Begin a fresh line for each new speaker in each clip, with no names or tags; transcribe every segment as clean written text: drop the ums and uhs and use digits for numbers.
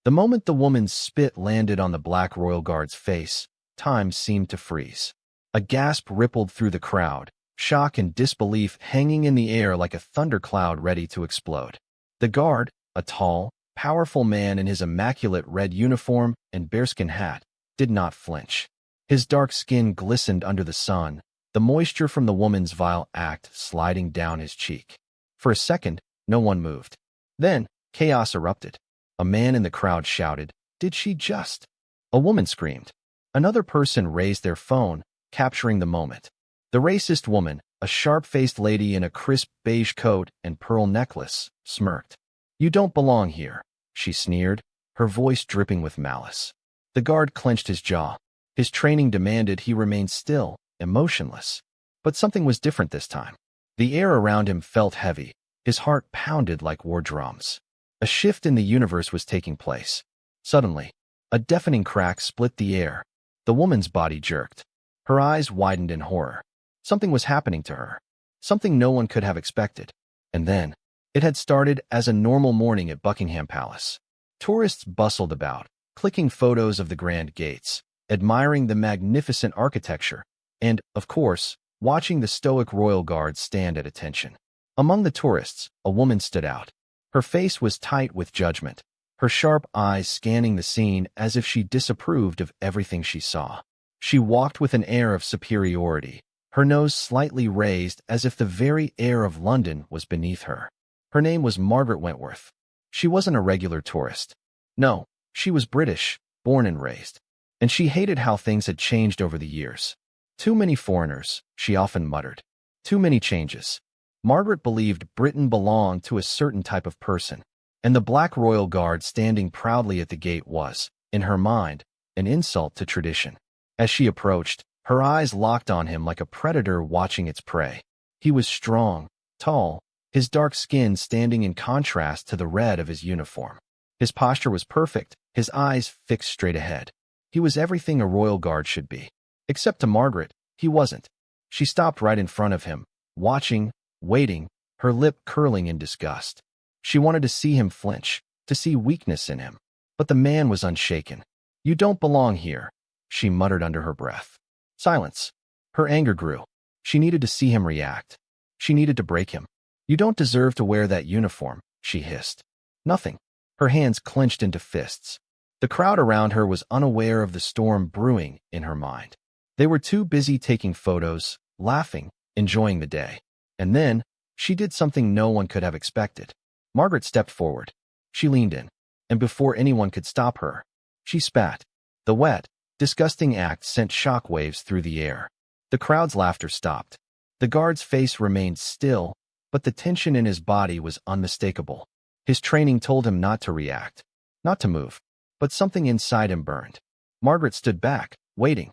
The moment the woman's spit landed on the Black Royal Guard's face, time seemed to freeze. A gasp rippled through the crowd, shock and disbelief hanging in the air like a thundercloud ready to explode. The guard, a tall, powerful man in his immaculate red uniform and bearskin hat, did not flinch. His dark skin glistened under the sun, the moisture from the woman's vile act sliding down his cheek. For a second, no one moved. Then, chaos erupted. A man in the crowd shouted, "Did she just?" A woman screamed. Another person raised their phone, capturing the moment. The racist woman, a sharp-faced lady in a crisp beige coat and pearl necklace, smirked. "You don't belong here," she sneered, her voice dripping with malice. The guard clenched his jaw. His training demanded he remain still, emotionless. But something was different this time. The air around him felt heavy. His heart pounded like war drums. A shift in the universe was taking place. Suddenly, a deafening crack split the air. The woman's body jerked. Her eyes widened in horror. Something was happening to her. Something no one could have expected. And then, it had started as a normal morning at Buckingham Palace. Tourists bustled about, clicking photos of the grand gates, admiring the magnificent architecture, and, of course, watching the stoic royal guard stand at attention. Among the tourists, a woman stood out. Her face was tight with judgment, her sharp eyes scanning the scene as if she disapproved of everything she saw. She walked with an air of superiority, her nose slightly raised as if the very air of London was beneath her. Her name was Margaret Wentworth. She wasn't a regular tourist. No, she was British, born and raised. And she hated how things had changed over the years. Too many foreigners, she often muttered. Too many changes. Margaret believed Britain belonged to a certain type of person, and the Black Royal Guard standing proudly at the gate was, in her mind, an insult to tradition. As she approached, her eyes locked on him like a predator watching its prey. He was strong, tall, his dark skin standing in contrast to the red of his uniform. His posture was perfect, his eyes fixed straight ahead. He was everything a royal guard should be. Except to Margaret, he wasn't. She stopped right in front of him, watching, waiting, her lip curling in disgust. She wanted to see him flinch, to see weakness in him. But the man was unshaken. "You don't belong here," she muttered under her breath. Silence. Her anger grew. She needed to see him react. She needed to break him. "You don't deserve to wear that uniform," she hissed. Nothing. Her hands clenched into fists. The crowd around her was unaware of the storm brewing in her mind. They were too busy taking photos, laughing, enjoying the day. And then, she did something no one could have expected. Margaret stepped forward. She leaned in, and before anyone could stop her, she spat. The wet, disgusting act sent shockwaves through the air. The crowd's laughter stopped. The guard's face remained still, but the tension in his body was unmistakable. His training told him not to react, not to move, but something inside him burned. Margaret stood back, waiting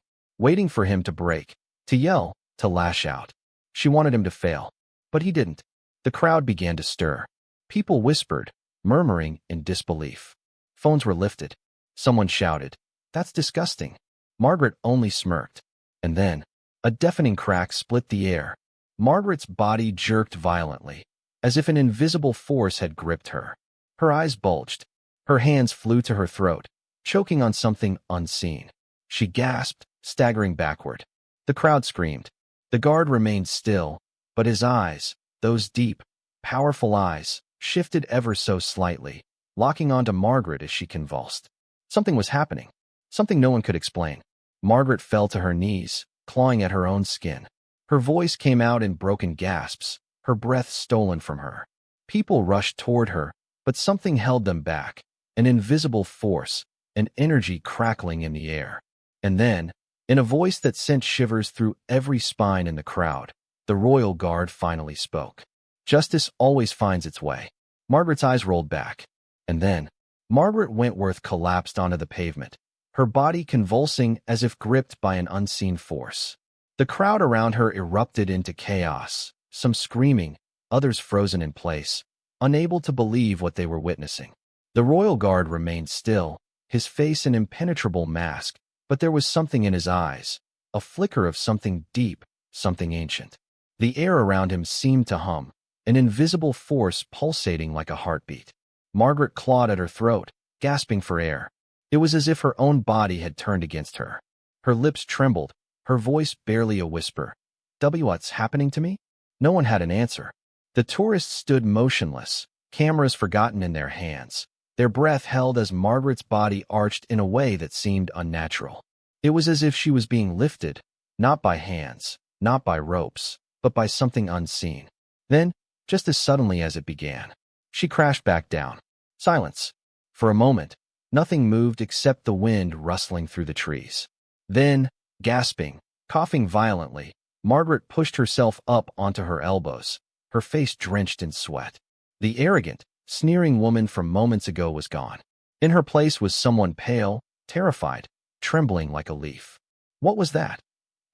for him to break, to yell, to lash out. She wanted him to fail, but he didn't. The crowd began to stir. People whispered, murmuring in disbelief. Phones were lifted. Someone shouted, "That's disgusting." Margaret only smirked. And then, a deafening crack split the air. Margaret's body jerked violently, as if an invisible force had gripped her. Her eyes bulged. Her hands flew to her throat, choking on something unseen. She gasped, staggering backward. The crowd screamed. The guard remained still, but his eyes, those deep, powerful eyes, shifted ever so slightly, locking onto Margaret as she convulsed. Something was happening, something no one could explain. Margaret fell to her knees, clawing at her own skin. Her voice came out in broken gasps, her breath stolen from her. People rushed toward her, but something held them back, an invisible force, an energy crackling in the air. And then, in a voice that sent shivers through every spine in the crowd, the royal guard finally spoke. Justice always finds its way. Margaret's eyes rolled back. And then, Margaret Wentworth collapsed onto the pavement, her body convulsing as if gripped by an unseen force. The crowd around her erupted into chaos, some screaming, others frozen in place, unable to believe what they were witnessing. The royal guard remained still, his face an impenetrable mask, but there was something in his eyes, a flicker of something deep, something ancient. The air around him seemed to hum, an invisible force pulsating like a heartbeat. Margaret clawed at her throat, gasping for air. It was as if her own body had turned against her. Her lips trembled, her voice barely a whisper. What's happening to me? No one had an answer. The tourists stood motionless, cameras forgotten in their hands, their breath held as Margaret's body arched in a way that seemed unnatural. It was as if she was being lifted, not by hands, not by ropes, but by something unseen. Then, just as suddenly as it began, she crashed back down. Silence. For a moment, nothing moved except the wind rustling through the trees. Then, gasping, coughing violently, Margaret pushed herself up onto her elbows, her face drenched in sweat. The arrogant, sneering woman from moments ago was gone. In her place was someone pale, terrified, trembling like a leaf. What was that?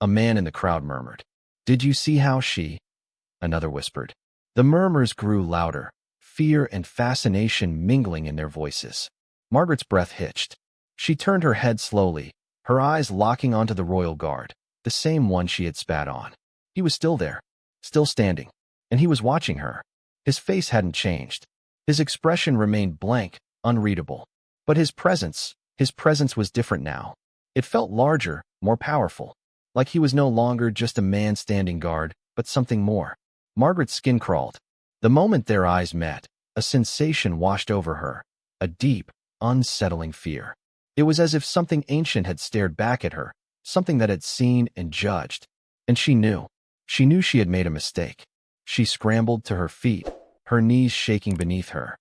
A man in the crowd murmured. Did you see how she? Another whispered. The murmurs grew louder, fear and fascination mingling in their voices. Margaret's breath hitched. She turned her head slowly, her eyes locking onto the royal guard, the same one she had spat on. He was still there, still standing, and he was watching her. His face hadn't changed. His expression remained blank, unreadable. But his presence was different now. It felt larger, more powerful, like he was no longer just a man standing guard, but something more. Margaret's skin crawled. The moment their eyes met, a sensation washed over her, a deep, unsettling fear. It was as if something ancient had stared back at her, something that had seen and judged. And she knew. She knew she had made a mistake. She scrambled to her feet, her knees shaking beneath her.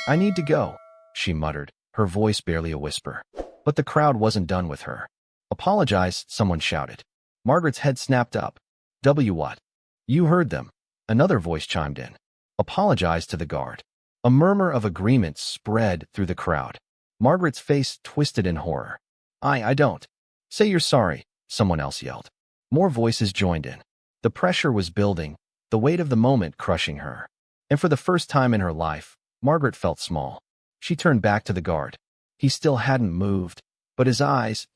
I need to go, she muttered, her voice barely a whisper. But the crowd wasn't done with her. Apologize, someone shouted. Margaret's head snapped up. What? You heard them. Another voice chimed in. Apologize to the guard. A murmur of agreement spread through the crowd. Margaret's face twisted in horror. I don't. Say you're sorry, someone else yelled. More voices joined in. The pressure was building, the weight of the moment crushing her. And for the first time in her life, Margaret felt small. She turned back to the guard. He still hadn't moved, but his eyes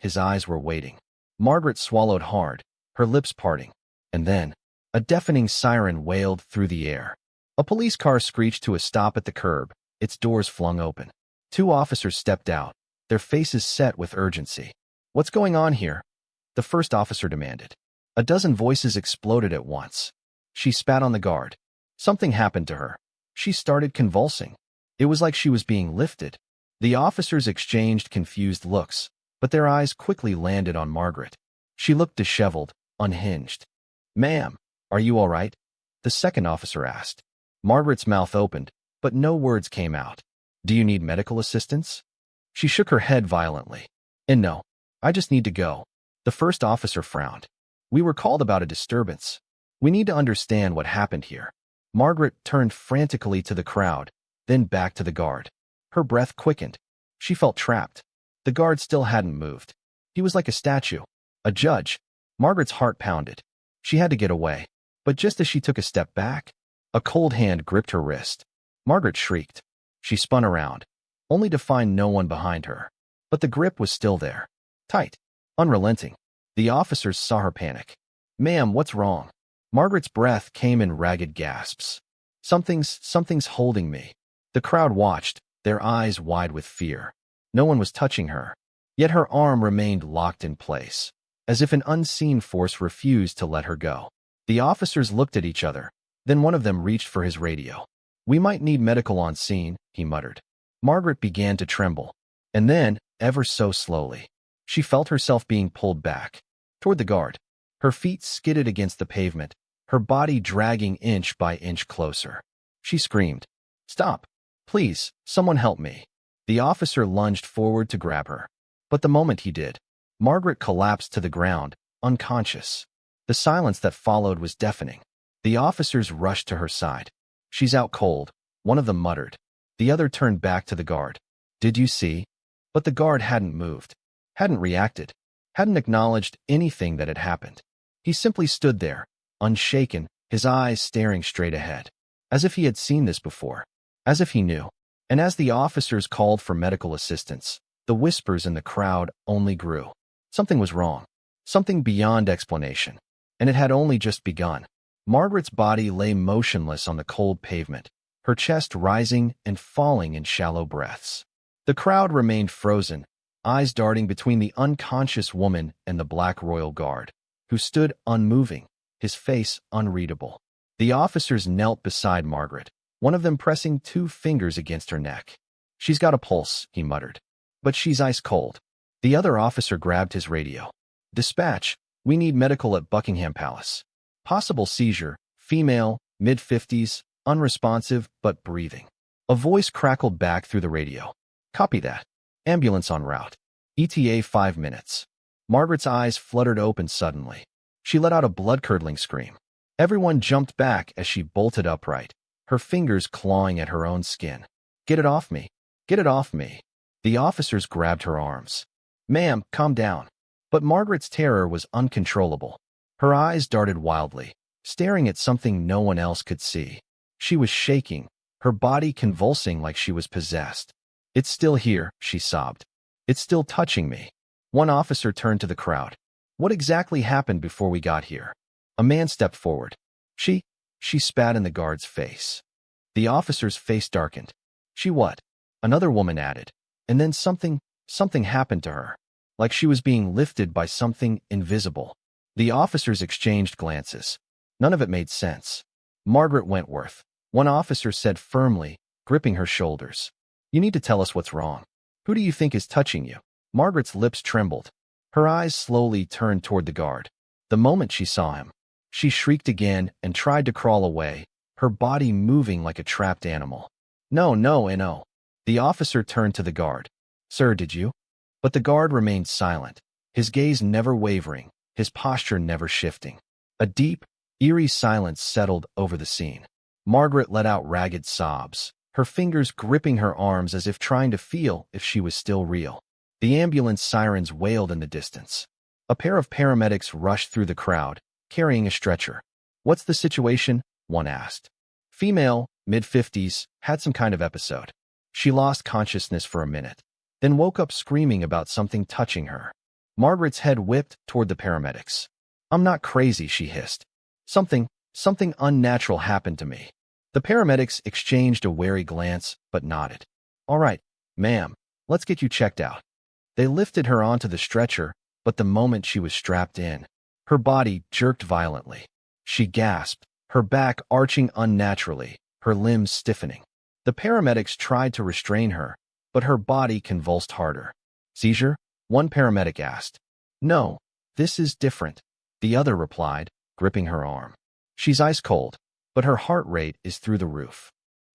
were waiting. Margaret swallowed hard, her lips parting. And then, a deafening siren wailed through the air. A police car screeched to a stop at the curb, its doors flung open. Two officers stepped out, their faces set with urgency. What's going on here? The first officer demanded. A dozen voices exploded at once. She spat on the guard. Something happened to her. She started convulsing. It was like she was being lifted. The officers exchanged confused looks, but their eyes quickly landed on Margaret. She looked disheveled, unhinged. Ma'am, are you all right? The second officer asked. Margaret's mouth opened, but no words came out. Do you need medical assistance? She shook her head violently. And no, I just need to go. The first officer frowned. We were called about a disturbance. We need to understand what happened here. Margaret turned frantically to the crowd, then back to the guard. Her breath quickened. She felt trapped. The guard still hadn't moved. He was like a statue, a judge. Margaret's heart pounded. She had to get away. But just as she took a step back, a cold hand gripped her wrist. Margaret shrieked. She spun around, only to find no one behind her. But the grip was still there. Tight, unrelenting. The officers saw her panic. Ma'am, what's wrong? Margaret's breath came in ragged gasps. Something's holding me. The crowd watched, their eyes wide with fear. No one was touching her. Yet her arm remained locked in place, as if an unseen force refused to let her go. The officers looked at each other. Then one of them reached for his radio. We might need medical on scene, he muttered. Margaret began to tremble. And then, ever so slowly, she felt herself being pulled back, toward the guard. Her feet skidded against the pavement, her body dragging inch by inch closer. She screamed, Stop! Please, someone help me. The officer lunged forward to grab her. But the moment he did, Margaret collapsed to the ground, unconscious. The silence that followed was deafening. The officers rushed to her side. She's out cold, one of them muttered. The other turned back to the guard. Did you see? But the guard hadn't moved, hadn't reacted, hadn't acknowledged anything that had happened. He simply stood there, unshaken, his eyes staring straight ahead, as if he had seen this before, as if he knew. And as the officers called for medical assistance, the whispers in the crowd only grew. Something was wrong, something beyond explanation, and it had only just begun. Margaret's body lay motionless on the cold pavement, her chest rising and falling in shallow breaths. The crowd remained frozen, eyes darting between the unconscious woman and the Black Royal Guard, who stood unmoving, his face unreadable. The officers knelt beside Margaret, one of them pressing 2 fingers against her neck. "She's got a pulse," he muttered. "But she's ice cold." The other officer grabbed his radio. "Dispatch, we need medical at Buckingham Palace. Possible seizure, female, mid-50s, unresponsive but breathing." A voice crackled back through the radio. "Copy that. Ambulance en route. ETA 5 minutes." Margaret's eyes fluttered open suddenly. She let out a blood-curdling scream. Everyone jumped back as she bolted upright, her fingers clawing at her own skin. "Get it off me! Get it off me!" The officers grabbed her arms. "Ma'am, calm down." But Margaret's terror was uncontrollable. Her eyes darted wildly, staring at something no one else could see. She was shaking, her body convulsing like she was possessed. "It's still here," she sobbed. "It's still touching me." One officer turned to the crowd. "What exactly happened before we got here?" A man stepped forward. She spat in the guard's face. The officer's face darkened. "She what?" Another woman added. And then something happened to her, like she was being lifted by something invisible. The officers exchanged glances. None of it made sense. "Margaret Wentworth," one officer said firmly, gripping her shoulders. "You need to tell us what's wrong. Who do you think is touching you?" Margaret's lips trembled. Her eyes slowly turned toward the guard. The moment she saw him, she shrieked again and tried to crawl away, her body moving like a trapped animal. No. The officer turned to the guard. "Sir, did you?" But the guard remained silent, his gaze never wavering, his posture never shifting. A deep, eerie silence settled over the scene. Margaret let out ragged sobs, her fingers gripping her arms as if trying to feel if she was still real. The ambulance sirens wailed in the distance. A pair of paramedics rushed through the crowd, carrying a stretcher. "What's the situation?" one asked. "Female, mid-50s, had some kind of episode. She lost consciousness for a minute, then woke up screaming about something touching her." Margaret's head whipped toward the paramedics. "I'm not crazy," she hissed. Something unnatural happened to me." The paramedics exchanged a wary glance, but nodded. "All right, ma'am, let's get you checked out." They lifted her onto the stretcher, but the moment she was strapped in, her body jerked violently. She gasped, her back arching unnaturally, her limbs stiffening. The paramedics tried to restrain her, but her body convulsed harder. "Seizure?" one paramedic asked. "No, this is different," the other replied, gripping her arm. "She's ice cold, but her heart rate is through the roof."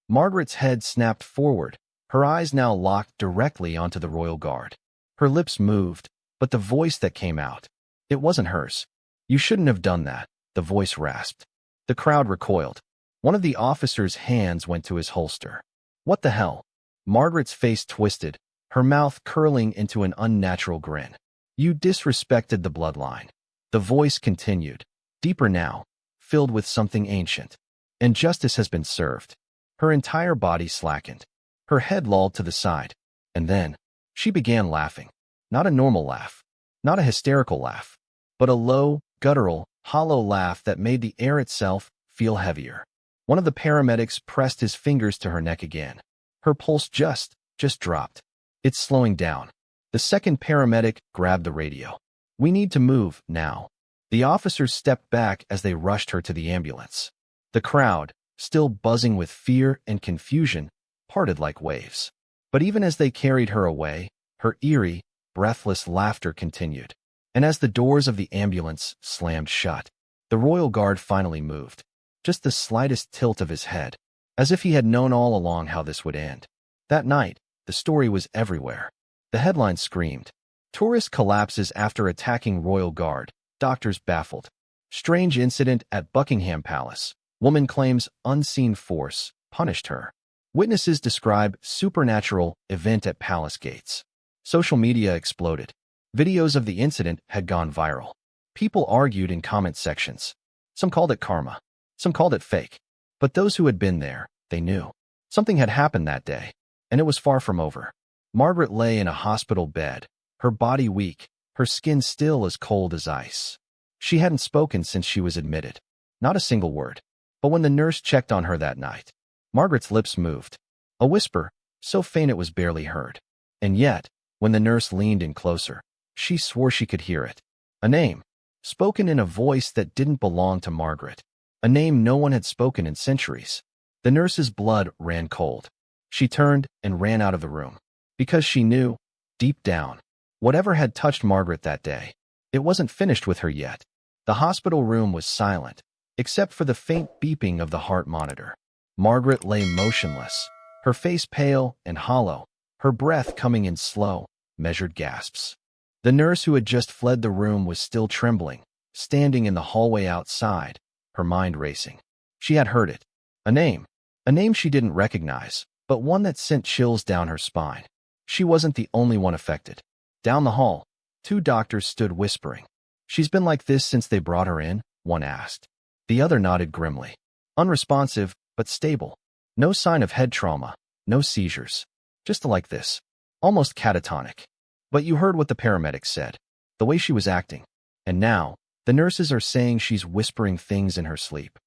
Margaret's head snapped forward, her eyes now locked directly onto the Royal Guard. Her lips moved, but the voice that came out, it wasn't hers. "You shouldn't have done that," the voice rasped. The crowd recoiled. One of the officer's hands went to his holster. "What the hell?" Margaret's face twisted, her mouth curling into an unnatural grin. "You disrespected the bloodline." The voice continued, deeper now, filled with something ancient. "And justice has been served." Her entire body slackened. Her head lolled to the side. And then, she began laughing. Not a normal laugh. Not a hysterical laugh. But a low, guttural, hollow laugh that made the air itself feel heavier. One of the paramedics pressed his fingers to her neck again. Her pulse just dropped. "It's slowing down." The second paramedic grabbed the radio. "We need to move, now." The officers stepped back as they rushed her to the ambulance. The crowd, still buzzing with fear and confusion, parted like waves. But even as they carried her away, her eerie, breathless laughter continued. And as the doors of the ambulance slammed shut, the Royal Guard finally moved. Just the slightest tilt of his head, as if he had known all along how this would end. That night, the story was everywhere. The headline screamed, "Tourist collapses after attacking Royal Guard, doctors baffled." Strange incident at Buckingham Palace. Woman claims unseen force punished her. Witnesses describe supernatural event at palace gates. Social media exploded. Videos of the incident had gone viral. People argued in comment sections. Some called it karma. Some called it fake. But those who had been there, they knew. Something had happened that day, and it was far from over. Margaret lay in a hospital bed, her body weak, her skin still as cold as ice. She hadn't spoken since she was admitted. Not a single word. But when the nurse checked on her that night, Margaret's lips moved. A whisper, so faint it was barely heard. And yet, when the nurse leaned in closer, she swore she could hear it. A name, spoken in a voice that didn't belong to Margaret. A name no one had spoken in centuries. The nurse's blood ran cold. She turned and ran out of the room. Because she knew, deep down, whatever had touched Margaret that day, it wasn't finished with her yet. The hospital room was silent, except for the faint beeping of the heart monitor. Margaret lay motionless, her face pale and hollow, her breath coming in slow, measured gasps. The nurse who had just fled the room was still trembling, standing in the hallway outside, her mind racing. She had heard it. A name she didn't recognize, but one that sent chills down her spine. She wasn't the only one affected. Down the hall, two doctors stood whispering. "She's been like this since they brought her in?" one asked. The other nodded grimly. Unresponsive, but stable. No sign of head trauma, no seizures. Just like this. Almost catatonic. But you heard what the paramedics said. The way she was acting. And now, the nurses are saying she's whispering things in her sleep.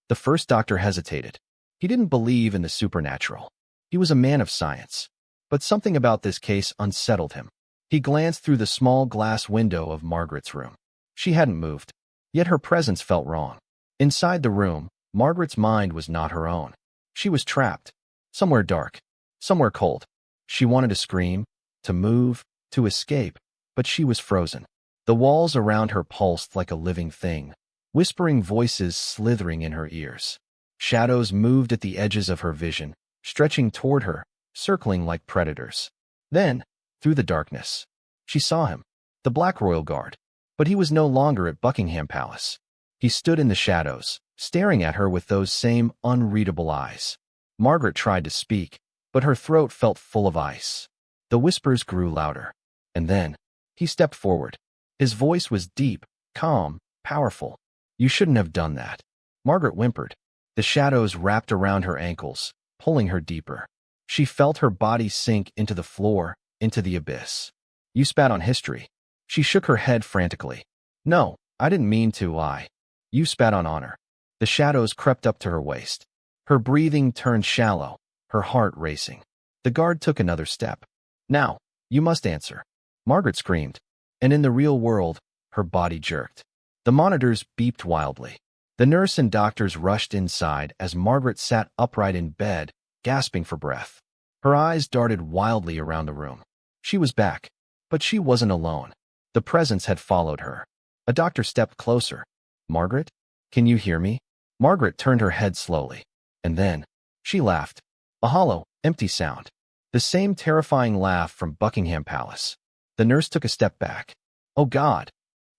The first doctor hesitated. He didn't believe in the supernatural. He was a man of science. But something about this case unsettled him. He glanced through the small glass window of Margaret's room. She hadn't moved. Yet her presence felt wrong. Inside the room, Margaret's mind was not her own. She was trapped. Somewhere dark. Somewhere cold. She wanted to scream, to move, to escape, but she was frozen. The walls around her pulsed like a living thing, whispering voices slithering in her ears. Shadows moved at the edges of her vision, stretching toward her, circling like predators. Then, through the darkness, she saw him, the Black Royal Guard. But he was no longer at Buckingham Palace. He stood in the shadows, staring at her with those same unreadable eyes. Margaret tried to speak, but her throat felt full of ice. The whispers grew louder. And then, he stepped forward. His voice was deep, calm, powerful. "You shouldn't have done that." Margaret whimpered. The shadows wrapped around her ankles, pulling her deeper. She felt her body sink into the floor, into the abyss. "You spat on history." She shook her head frantically. "No, I didn't mean to lie. You spat on honor." The shadows crept up to her waist. Her breathing turned shallow, her heart racing. The guard took another step. "Now, you must answer." Margaret screamed, and in the real world, her body jerked. The monitors beeped wildly. The nurse and doctors rushed inside as Margaret sat upright in bed, gasping for breath. Her eyes darted wildly around the room. She was back, but she wasn't alone. The presence had followed her. A doctor stepped closer. "Margaret, can you hear me?" Margaret turned her head slowly. And then, she laughed. A hollow, empty sound. The same terrifying laugh from Buckingham Palace. The nurse took a step back. "Oh God!"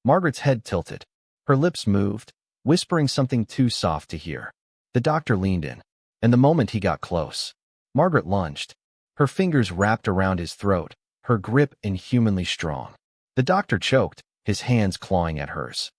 Margaret's head tilted. Her lips moved, whispering something too soft to hear. The doctor leaned in, and the moment he got close, Margaret lunged. Her fingers wrapped around his throat, her grip inhumanly strong. The doctor choked, his hands clawing at hers.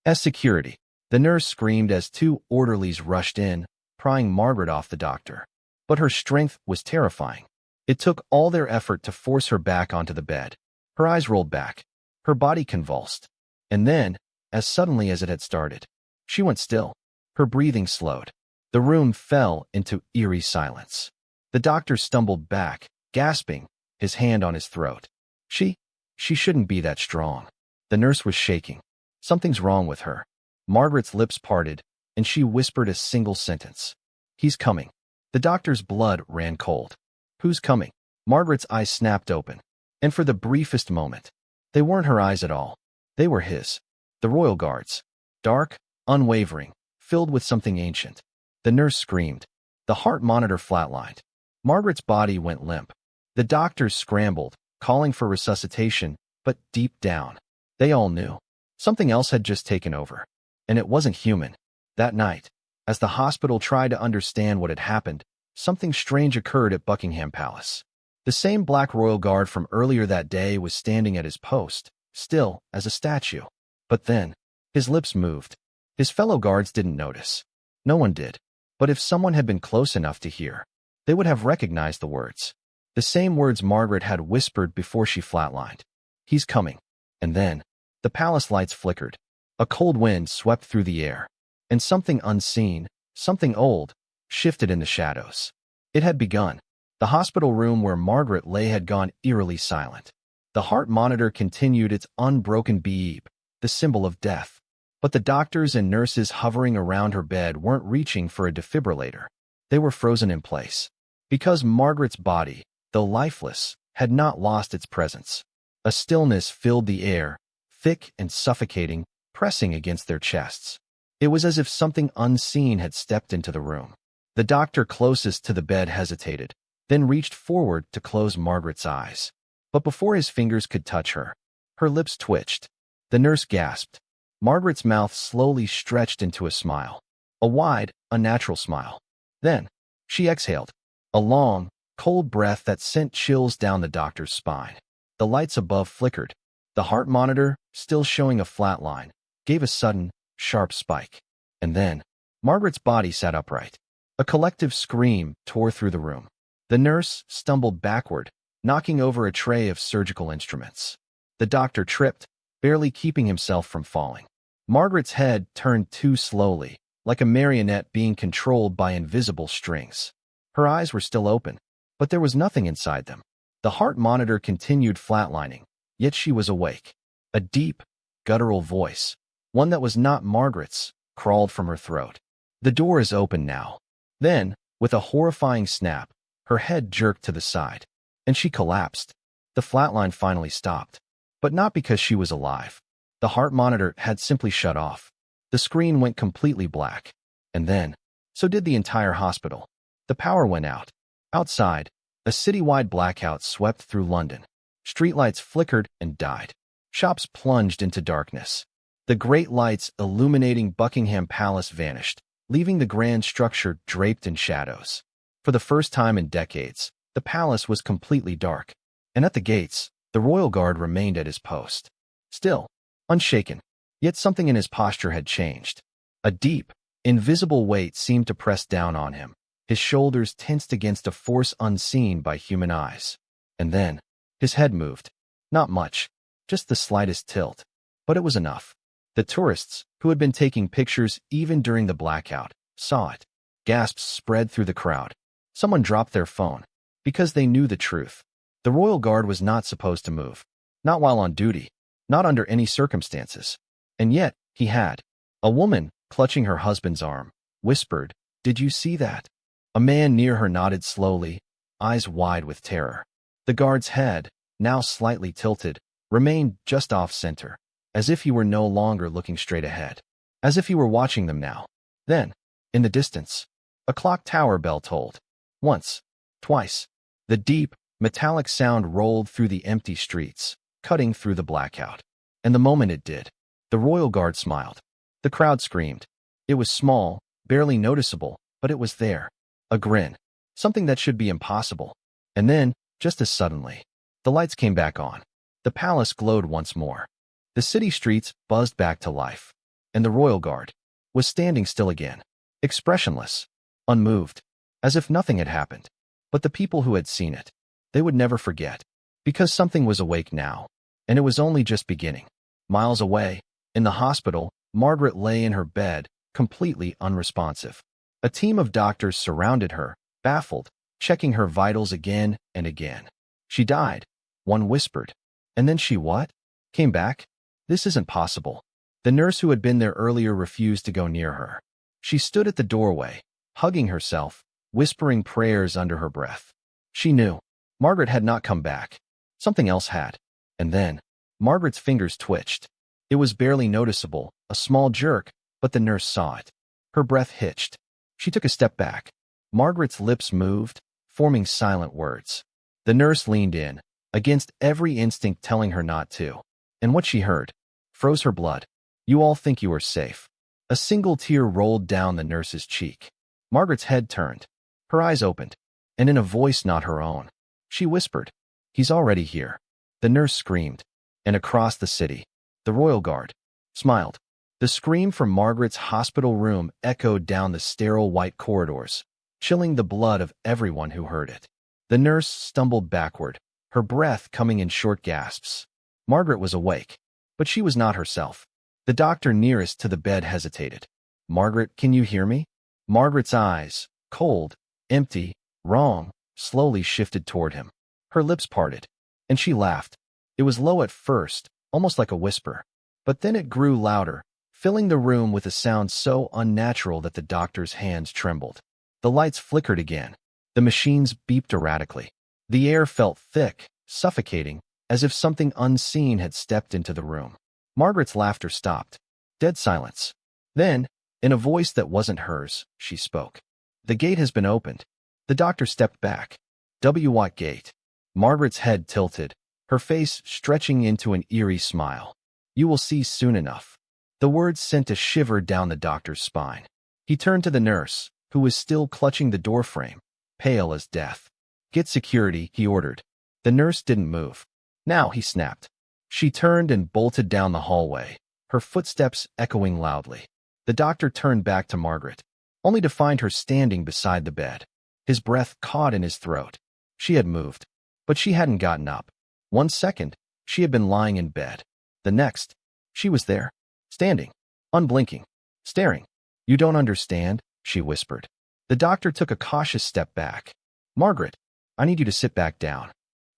As security, the nurse screamed as two orderlies rushed in, prying Margaret off the doctor. But her strength was terrifying. It took all their effort to force her back onto the bed. Her eyes rolled back. Her body convulsed. And then, as suddenly as it had started, she went still. Her breathing slowed. The room fell into eerie silence. The doctor stumbled back, gasping, his hand on his throat. She shouldn't be that strong. The nurse was shaking. Something's wrong with her. Margaret's lips parted, and she whispered a single sentence. "He's coming." The doctor's blood ran cold. "Who's coming?" Margaret's eyes snapped open. And for the briefest moment, they weren't her eyes at all. They were his. The Royal Guards. Dark, unwavering, filled with something ancient. The nurse screamed. The heart monitor flatlined. Margaret's body went limp. The doctors scrambled, calling for resuscitation, but deep down, they all knew. Something else had just taken over. And it wasn't human. That night, as the hospital tried to understand what had happened, something strange occurred at Buckingham Palace. The same Black Royal Guard from earlier that day was standing at his post, still as a statue. But then, his lips moved. His fellow guards didn't notice. No one did. But if someone had been close enough to hear, they would have recognized the words. The same words Margaret had whispered before she flatlined. "He's coming." And then, the palace lights flickered. A cold wind swept through the air. And something unseen, something old, shifted in the shadows. It had begun. The hospital room where Margaret lay had gone eerily silent. The heart monitor continued its unbroken beep, the symbol of death. But the doctors and nurses hovering around her bed weren't reaching for a defibrillator. They were frozen in place. Because Margaret's body, though lifeless, had not lost its presence. A stillness filled the air, thick and suffocating, pressing against their chests. It was as if something unseen had stepped into the room. The doctor closest to the bed hesitated, then reached forward to close Margaret's eyes. But before his fingers could touch her, her lips twitched. The nurse gasped. Margaret's mouth slowly stretched into a smile. A wide, unnatural smile. Then, she exhaled. A long, cold breath that sent chills down the doctor's spine. The lights above flickered. The heart monitor, still showing a flat line, gave a sudden, sharp spike. And then, Margaret's body sat upright. A collective scream tore through the room. The nurse stumbled backward, knocking over a tray of surgical instruments. The doctor tripped, barely keeping himself from falling. Margaret's head turned too slowly, like a marionette being controlled by invisible strings. Her eyes were still open, but there was nothing inside them. The heart monitor continued flatlining, yet she was awake. A deep, guttural voice, one that was not Margaret's, crawled from her throat. The door is open now. Then, with a horrifying snap, her head jerked to the side, and she collapsed. The flatline finally stopped, but not because she was alive. The heart monitor had simply shut off. The screen went completely black. And then, so did the entire hospital. The power went out. Outside, a citywide blackout swept through London. Streetlights flickered and died. Shops plunged into darkness. The great lights illuminating Buckingham Palace vanished, leaving the grand structure draped in shadows. For the first time in decades, the palace was completely dark, and at the gates, the royal guard remained at his post. Still, unshaken, yet something in his posture had changed. A deep, invisible weight seemed to press down on him. His shoulders tensed against a force unseen by human eyes. And then, his head moved. Not much, just the slightest tilt. But it was enough. The tourists, who had been taking pictures even during the blackout, saw it. Gasps spread through the crowd. Someone dropped their phone. Because they knew the truth. The royal guard was not supposed to move. Not while on duty. Not under any circumstances. And yet, he had. A woman, clutching her husband's arm, whispered, "Did you see that?" A man near her nodded slowly, eyes wide with terror. The guard's head, now slightly tilted, remained just off-center, as if he were no longer looking straight ahead. As if he were watching them now. Then, in the distance, a clock tower bell tolled. Once, twice. The deep, metallic sound rolled through the empty streets, cutting through the blackout. And the moment it did, the royal guard smiled. The crowd screamed. It was small, barely noticeable, but it was there. A grin. Something that should be impossible. And then, just as suddenly, the lights came back on. The palace glowed once more. The city streets buzzed back to life. And the royal guard was standing still again, expressionless, unmoved, as if nothing had happened. But the people who had seen it, they would never forget. Because something was awake now. And it was only just beginning. Miles away, in the hospital, Margaret lay in her bed, completely unresponsive. A team of doctors surrounded her, baffled, checking her vitals again and again. She died, one whispered. And then she what? Came back? This isn't possible. The nurse who had been there earlier refused to go near her. She stood at the doorway, hugging herself, whispering prayers under her breath. She knew. Margaret had not come back. Something else had. And then, Margaret's fingers twitched. It was barely noticeable, a small jerk, but the nurse saw it. Her breath hitched. She took a step back. Margaret's lips moved, forming silent words. The nurse leaned in, against every instinct telling her not to. And what she heard froze her blood. "You all think you are safe." A single tear rolled down the nurse's cheek. Margaret's head turned. Her eyes opened. And in a voice not her own, she whispered, "He's already here." The nurse screamed. And across the city, the royal guard smiled. The scream from Margaret's hospital room echoed down the sterile white corridors, chilling the blood of everyone who heard it. The nurse stumbled backward, her breath coming in short gasps. Margaret was awake, but she was not herself. The doctor nearest to the bed hesitated. "Margaret, can you hear me?" Margaret's eyes, cold, empty, wrong, slowly shifted toward him. Her lips parted, and she laughed. It was low at first, almost like a whisper. But then it grew louder, filling the room with a sound so unnatural that the doctor's hands trembled. The lights flickered again. The machines beeped erratically. The air felt thick, suffocating, as if something unseen had stepped into the room. Margaret's laughter stopped. Dead silence. Then, in a voice that wasn't hers, she spoke. "The gate has been opened." The doctor stepped back. What gate?" Margaret's head tilted, her face stretching into an eerie smile. "You will see soon enough." The words sent a shiver down the doctor's spine. He turned to the nurse, who was still clutching the doorframe, pale as death. "Get security," he ordered. The nurse didn't move. "Now," he snapped. She turned and bolted down the hallway, her footsteps echoing loudly. The doctor turned back to Margaret, only to find her standing beside the bed. His breath caught in his throat. She had moved, but she hadn't gotten up. 1 second, she had been lying in bed. The next, she was there, standing, unblinking, staring. "You don't understand," she whispered. The doctor took a cautious step back. "Margaret, I need you to sit back down."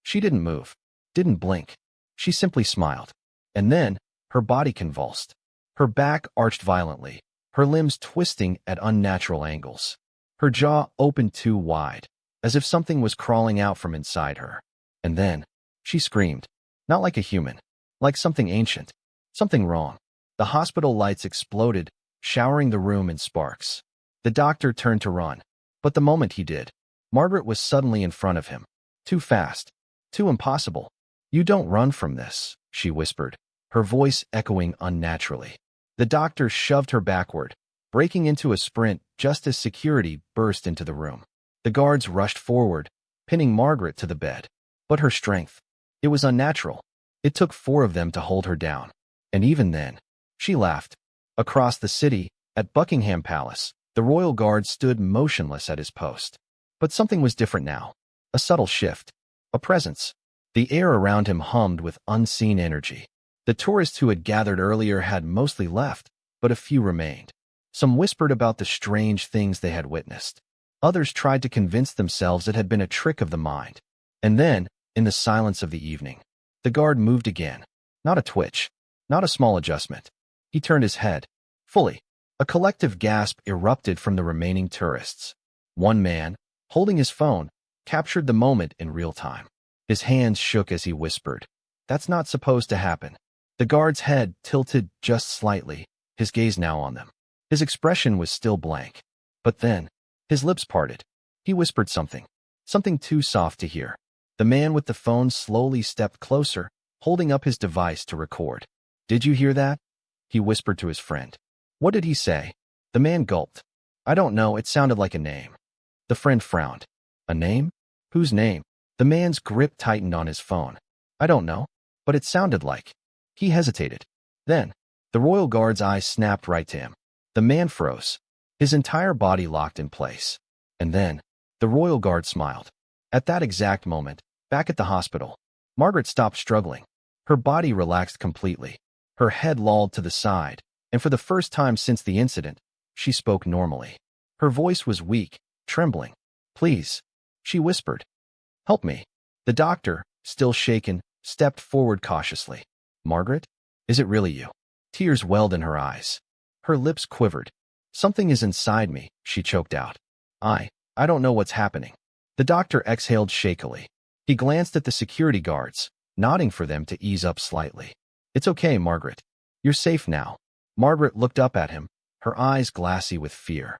She didn't move, didn't blink. She simply smiled. And then, her body convulsed. Her back arched violently, her limbs twisting at unnatural angles. Her jaw opened too wide, as if something was crawling out from inside her. And then, she screamed. Not like a human, like something ancient, something wrong. The hospital lights exploded, showering the room in sparks. The doctor turned to run, but the moment he did, Margaret was suddenly in front of him. Too fast, too impossible. "You don't run from this," she whispered, her voice echoing unnaturally. The doctor shoved her backward, breaking into a sprint just as security burst into the room. The guards rushed forward, pinning Margaret to the bed. But her strength, it was unnatural. It took 4 of them to hold her down. And even then, she laughed. Across the city, at Buckingham Palace, the royal guard stood motionless at his post. But something was different now. A subtle shift. A presence. The air around him hummed with unseen energy. The tourists who had gathered earlier had mostly left, but a few remained. Some whispered about the strange things they had witnessed. Others tried to convince themselves it had been a trick of the mind. And then, in the silence of the evening, the guard moved again. Not a twitch. Not a small adjustment. He turned his head. Fully. A collective gasp erupted from the remaining tourists. One man, holding his phone, captured the moment in real time. His hands shook as he whispered, "That's not supposed to happen." The guard's head tilted just slightly, his gaze now on them. His expression was still blank. But then, his lips parted. He whispered something. Something too soft to hear. The man with the phone slowly stepped closer, holding up his device to record. "Did you hear that?" he whispered to his friend. "What did he say?" The man gulped. "I don't know, it sounded like a name." The friend frowned. "A name? Whose name?" The man's grip tightened on his phone. "I don't know, but it sounded like." He hesitated. Then, the royal guard's eyes snapped right to him. The man froze. His entire body locked in place. And then, the royal guard smiled. At that exact moment, back at the hospital, Margaret stopped struggling. Her body relaxed completely. Her head lolled to the side, and for the first time since the incident, she spoke normally. Her voice was weak, trembling. "Please," she whispered. "Help me." The doctor, still shaken, stepped forward cautiously. "Margaret? Is it really you?" Tears welled in her eyes. Her lips quivered. "Something is inside me," she choked out. I don't know what's happening." The doctor exhaled shakily. He glanced at the security guards, nodding for them to ease up slightly. "It's okay, Margaret. You're safe now." Margaret looked up at him, her eyes glassy with fear.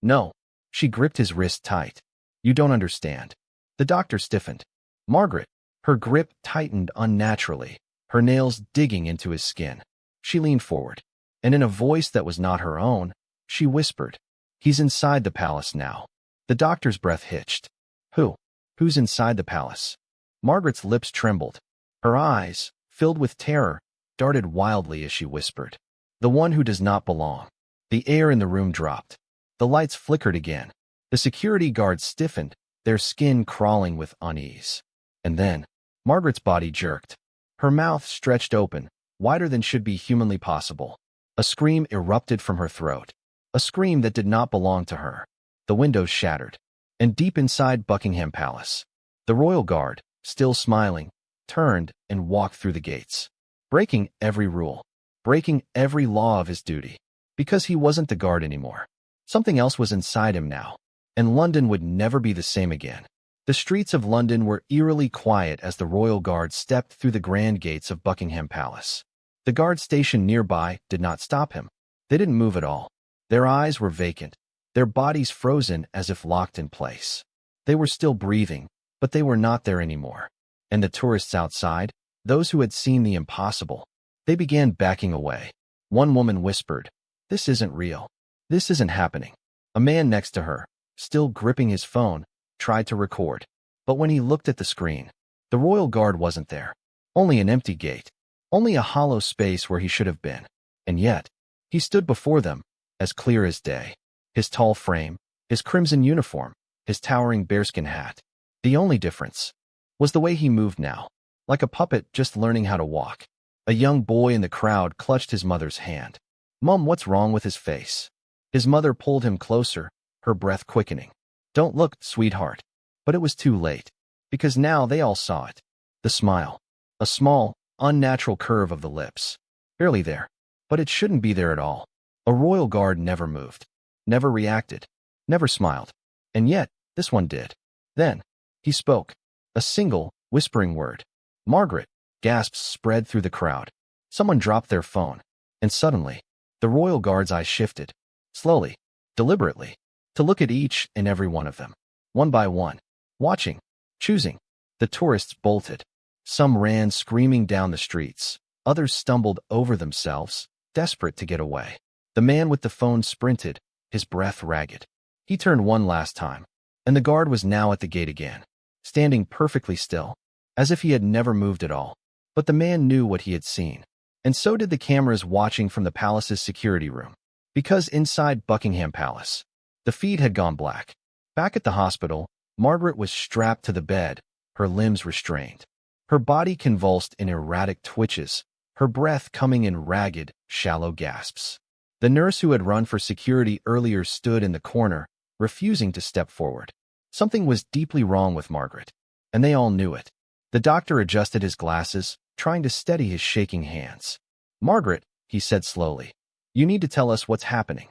"No." She gripped his wrist tight. "You don't understand." The doctor stiffened. Margaret, her grip tightened unnaturally, her nails digging into his skin. She leaned forward, and in a voice that was not her own, she whispered, "He's inside the palace now." The doctor's breath hitched. "Who? Who's inside the palace?" Margaret's lips trembled. Her eyes, filled with terror, darted wildly as she whispered, "The one who does not belong." The air in the room dropped. The lights flickered again. The security guards stiffened, their skin crawling with unease. And then, Margaret's body jerked. Her mouth stretched open, wider than should be humanly possible. A scream erupted from her throat. A scream that did not belong to her. The windows shattered. And deep inside Buckingham Palace, the royal guard, still smiling, turned and walked through the gates, breaking every rule, breaking every law of his duty, because he wasn't the guard anymore. Something else was inside him now, and London would never be the same again. The streets of London were eerily quiet as the royal guard stepped through the grand gates of Buckingham Palace. The guard stationed nearby did not stop him. They didn't move at all. Their eyes were vacant, their bodies frozen as if locked in place. They were still breathing, but they were not there anymore. And the tourists outside, those who had seen the impossible, they began backing away. One woman whispered, "This isn't real. This isn't happening." A man next to her, still gripping his phone, tried to record. But when he looked at the screen, the royal guard wasn't there. Only an empty gate. Only a hollow space where he should have been. And yet, he stood before them, as clear as day. His tall frame, his crimson uniform, his towering bearskin hat. The only difference was the way he moved now, like a puppet just learning how to walk. A young boy in the crowd clutched his mother's hand. "Mom, what's wrong with his face?" His mother pulled him closer, her breath quickening. "Don't look, sweetheart." But it was too late, because now they all saw it. The smile. A small, unnatural curve of the lips. Barely there. But it shouldn't be there at all. A royal guard never moved, never reacted, never smiled. And yet, this one did. Then, he spoke. A single, whispering word. "Margaret." Gasps spread through the crowd. Someone dropped their phone. And suddenly, the royal guard's eyes shifted. Slowly, deliberately, to look at each and every one of them. One by one. Watching. Choosing. The tourists bolted. Some ran screaming down the streets. Others stumbled over themselves, desperate to get away. The man with the phone sprinted, his breath ragged. He turned one last time, and the guard was now at the gate again, standing perfectly still, as if he had never moved at all. But the man knew what he had seen, and so did the cameras watching from the palace's security room. Because inside Buckingham Palace, the feed had gone black. Back at the hospital, Margaret was strapped to the bed, her limbs restrained. Her body convulsed in erratic twitches, her breath coming in ragged, shallow gasps. The nurse who had run for security earlier stood in the corner, refusing to step forward. Something was deeply wrong with Margaret, and they all knew it. The doctor adjusted his glasses, trying to steady his shaking hands. "Margaret," he said slowly, "you need to tell us what's happening."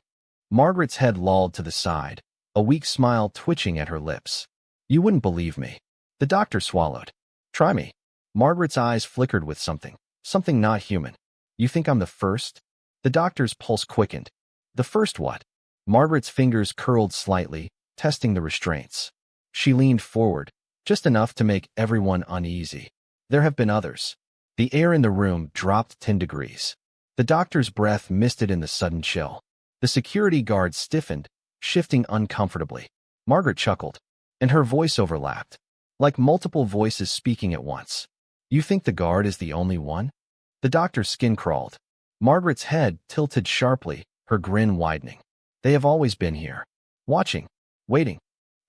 Margaret's head lolled to the side, a weak smile twitching at her lips. "You wouldn't believe me." The doctor swallowed. "Try me." Margaret's eyes flickered with something not human. "You think I'm the first?" The doctor's pulse quickened. "The first what?" Margaret's fingers curled slightly, testing the restraints. She leaned forward, just enough to make everyone uneasy. "There have been others." The air in the room dropped 10 degrees. The doctor's breath misted in the sudden chill. The security guard stiffened, shifting uncomfortably. Margaret chuckled, and her voice overlapped, like multiple voices speaking at once. "You think the guard is the only one?" The doctor's skin crawled. Margaret's head tilted sharply, her grin widening. "They have always been here. Watching. Waiting."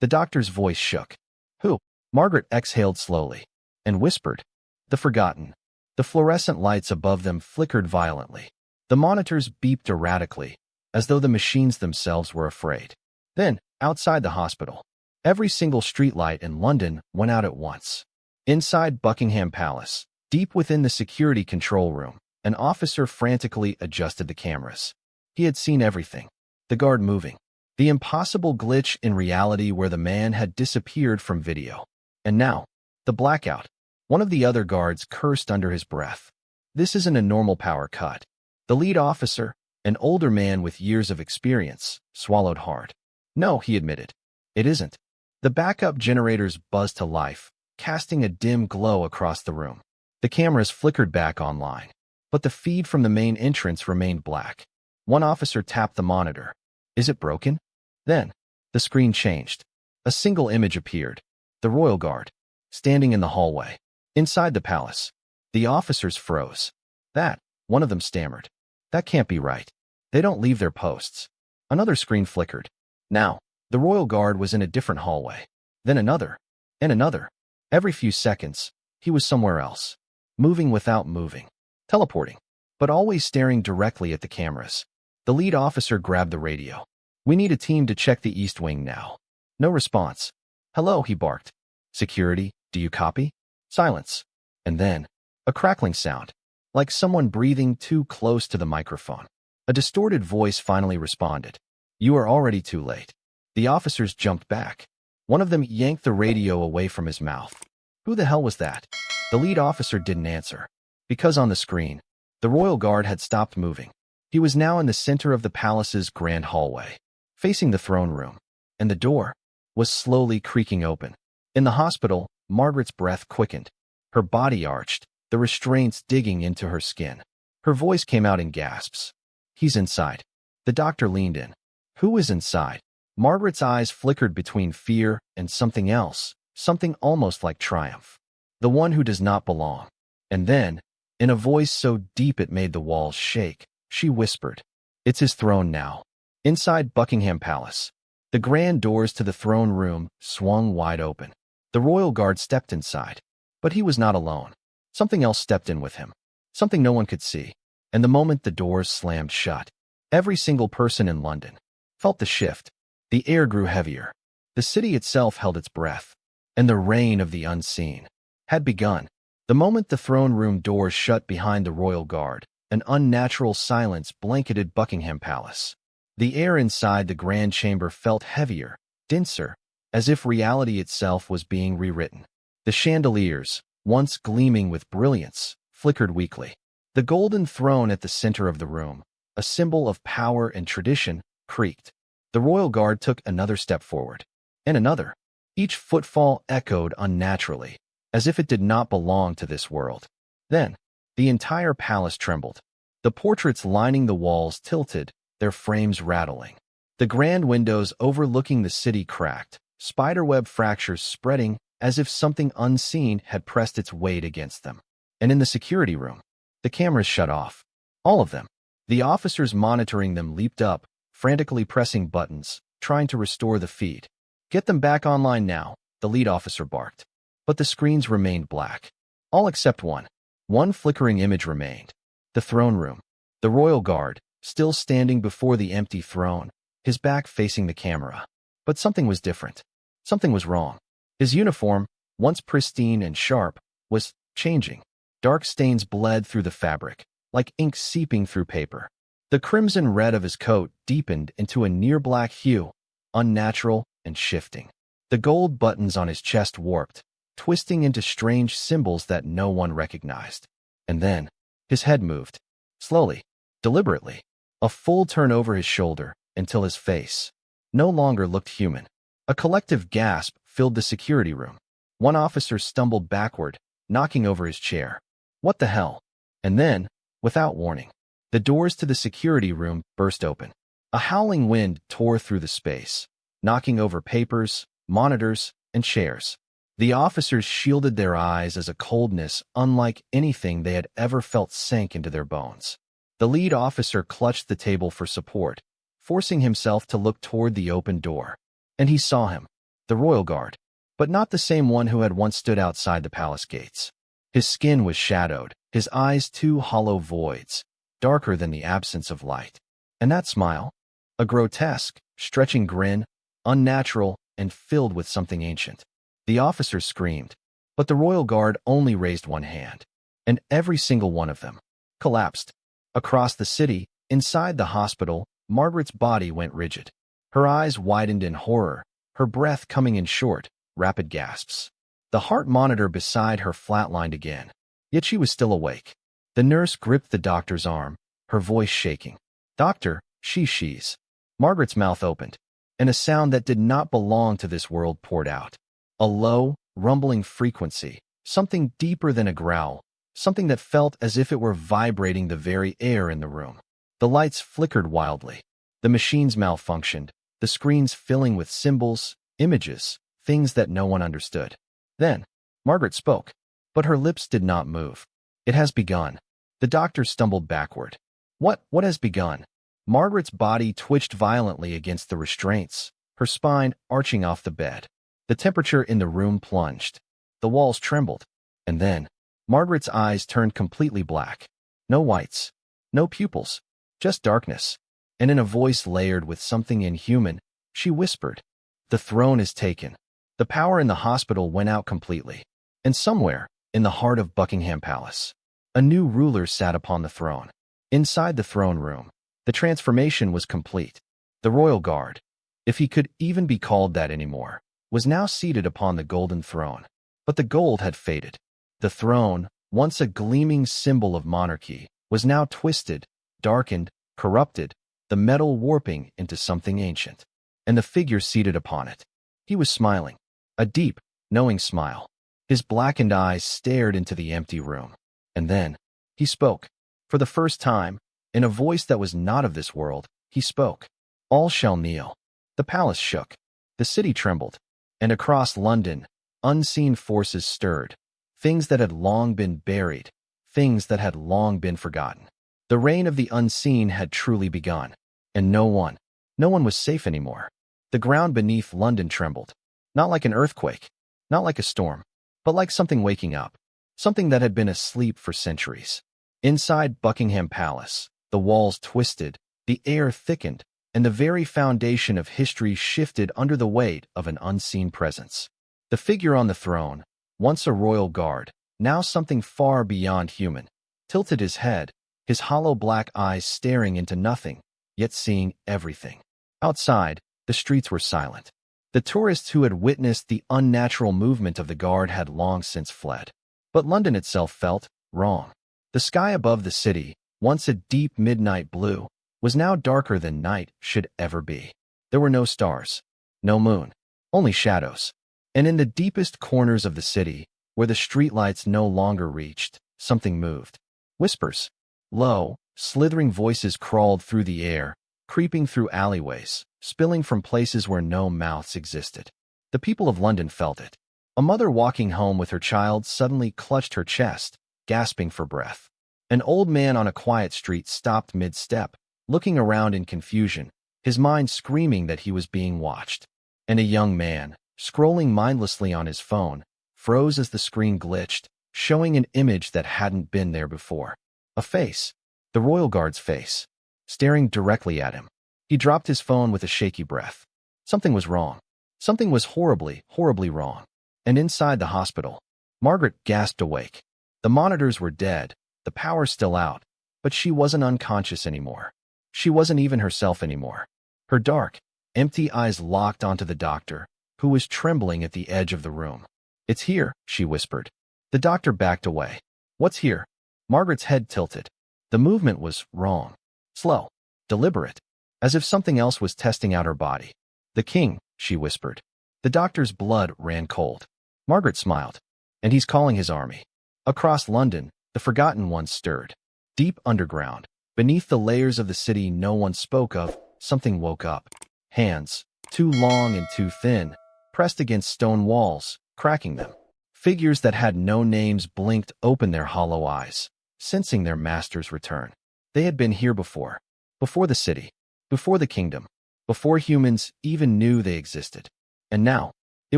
The doctor's voice shook. "Who?" Margaret exhaled slowly, and whispered. "The forgotten." The fluorescent lights above them flickered violently. The monitors beeped erratically, as though the machines themselves were afraid. Then, outside the hospital, every single streetlight in London went out at once. Inside Buckingham Palace, deep within the security control room, an officer frantically adjusted the cameras. He had seen everything. The guard moving. The impossible glitch in reality where the man had disappeared from video. And now, the blackout. One of the other guards cursed under his breath. "This isn't a normal power cut." The lead officer, an older man with years of experience, swallowed hard. "No," he admitted. "It isn't." The backup generators buzzed to life, casting a dim glow across the room. The cameras flickered back online, but the feed from the main entrance remained black. One officer tapped the monitor. "Is it broken?" Then, the screen changed. A single image appeared. The royal guard, standing in the hallway. Inside the palace, the officers froze. "That," one of them stammered. "That can't be right. They don't leave their posts." Another screen flickered. Now, the royal guard was in a different hallway. Then another, and another. Every few seconds, he was somewhere else. Moving without moving. Teleporting. But always staring directly at the cameras. The lead officer grabbed the radio. "We need a team to check the East Wing now." No response. "Hello," he barked. "Security, do you copy?" Silence. And then, a crackling sound, like someone breathing too close to the microphone. A distorted voice finally responded. "You are already too late." The officers jumped back. One of them yanked the radio away from his mouth. Who the hell was that? The lead officer didn't answer. Because on the screen, the royal guard had stopped moving. He was now in the center of the palace's grand hallway, facing the throne room, and the door was slowly creaking open. In the hospital, Margaret's breath quickened. Her body arched, the restraints digging into her skin. Her voice came out in gasps. "He's inside." The doctor leaned in. "Who is inside?" Margaret's eyes flickered between fear and something else, something almost like triumph. "The one who does not belong." And then, in a voice so deep it made the walls shake, she whispered, "It's his throne now." Inside Buckingham Palace, the grand doors to the throne room swung wide open. The royal guard stepped inside, but he was not alone. Something else stepped in with him, something no one could see. And the moment the doors slammed shut, every single person in London felt the shift. The air grew heavier. The city itself held its breath, and the reign of the unseen had begun. The moment the throne room doors shut behind the royal guard, an unnatural silence blanketed Buckingham Palace. The air inside the grand chamber felt heavier, denser, as if reality itself was being rewritten. The chandeliers, once gleaming with brilliance, flickered weakly. The golden throne at the center of the room, a symbol of power and tradition, creaked. The royal guard took another step forward, and another. Each footfall echoed unnaturally, as if it did not belong to this world. Then, the entire palace trembled. The portraits lining the walls tilted, their frames rattling. The grand windows overlooking the city cracked, spiderweb fractures spreading as if something unseen had pressed its weight against them. And in the security room, the cameras shut off. All of them. The officers monitoring them leaped up, frantically pressing buttons, trying to restore the feed. "Get them back online now," the lead officer barked. But the screens remained black. All except one. One flickering image remained. The throne room. The royal guard, still standing before the empty throne, his back facing the camera. But something was different. Something was wrong. His uniform, once pristine and sharp, was changing. Dark stains bled through the fabric, like ink seeping through paper. The crimson red of his coat deepened into a near-black hue, unnatural and shifting. The gold buttons on his chest warped, twisting into strange symbols that no one recognized. And then, his head moved. Slowly, deliberately. A full turn over his shoulder, until his face no longer looked human. A collective gasp filled the security room. One officer stumbled backward, knocking over his chair. What the hell? And then, without warning, the doors to the security room burst open. A howling wind tore through the space, knocking over papers, monitors, and chairs. The officers shielded their eyes as a coldness unlike anything they had ever felt sank into their bones. The lead officer clutched the table for support, forcing himself to look toward the open door. And he saw him, the royal guard, but not the same one who had once stood outside the palace gates. His skin was shadowed, his eyes two hollow voids, darker than the absence of light. And that smile, a grotesque, stretching grin, unnatural and filled with something ancient. The officers screamed, but the royal guard only raised one hand, and every single one of them collapsed. Across the city, inside the hospital, Margaret's body went rigid. Her eyes widened in horror, her breath coming in short, rapid gasps. The heart monitor beside her flatlined again, yet she was still awake. The nurse gripped the doctor's arm, her voice shaking. "Doctor, she's." Margaret's mouth opened, and a sound that did not belong to this world poured out. A low, rumbling frequency, something deeper than a growl, something that felt as if it were vibrating the very air in the room. The lights flickered wildly. The machines malfunctioned, the screens filling with symbols, images, things that no one understood. Then, Margaret spoke, but her lips did not move. "It has begun." The doctor stumbled backward. What has begun?" Margaret's body twitched violently against the restraints, her spine arching off the bed. The temperature in the room plunged. The walls trembled. And then, Margaret's eyes turned completely black. No whites, no pupils, just darkness. And in a voice layered with something inhuman, she whispered, "The throne is taken." The power in the hospital went out completely. And somewhere, in the heart of Buckingham Palace, a new ruler sat upon the throne. Inside the throne room, the transformation was complete. The royal guard, if he could even be called that anymore, was now seated upon the golden throne. But the gold had faded. The throne, once a gleaming symbol of monarchy, was now twisted, darkened, corrupted, the metal warping into something ancient. And the figure seated upon it. He was smiling, a deep, knowing smile. His blackened eyes stared into the empty room. And then, he spoke. For the first time, in a voice that was not of this world, he spoke. All shall kneel. The palace shook. The city trembled. And across London, unseen forces stirred. Things that had long been buried. Things that had long been forgotten. The reign of the unseen had truly begun. And no one was safe anymore. The ground beneath London trembled. Not like an earthquake. Not like a storm. But like something waking up. Something that had been asleep for centuries. Inside Buckingham Palace, the walls twisted, the air thickened, and the very foundation of history shifted under the weight of an unseen presence. The figure on the throne, once a royal guard, now something far beyond human, tilted his head, his hollow black eyes staring into nothing, yet seeing everything. Outside, the streets were silent. The tourists who had witnessed the unnatural movement of the guard had long since fled. But London itself felt wrong. The sky above the city, once a deep midnight blue, was now darker than night should ever be. There were no stars, no moon, only shadows. And in the deepest corners of the city, where the streetlights no longer reached, something moved. Whispers. Low, slithering voices crawled through the air, creeping through alleyways, spilling from places where no mouths existed. The people of London felt it. A mother walking home with her child suddenly clutched her chest, gasping for breath. An old man on a quiet street stopped mid-step, looking around in confusion, his mind screaming that he was being watched. And a young man, scrolling mindlessly on his phone, froze as the screen glitched, showing an image that hadn't been there before. A face, the royal guard's face, staring directly at him. He dropped his phone with a shaky breath. Something was wrong. Something was horribly, horribly wrong. And inside the hospital, Margaret gasped awake. The monitors were dead, the power still out, but she wasn't unconscious anymore. She wasn't even herself anymore. Her dark, empty eyes locked onto the doctor, who was trembling at the edge of the room. It's here, she whispered. The doctor backed away. What's here? Margaret's head tilted. The movement was wrong. Slow, deliberate, as if something else was testing out her body. The king, she whispered. The doctor's blood ran cold. Margaret smiled. And he's calling his army. Across London, the forgotten ones stirred. Deep underground, beneath the layers of the city no one spoke of, something woke up. Hands, too long and too thin, pressed against stone walls, cracking them. Figures that had no names blinked open their hollow eyes, sensing their master's return. They had been here before. Before the city. Before the kingdom. Before humans even knew they existed. And now, it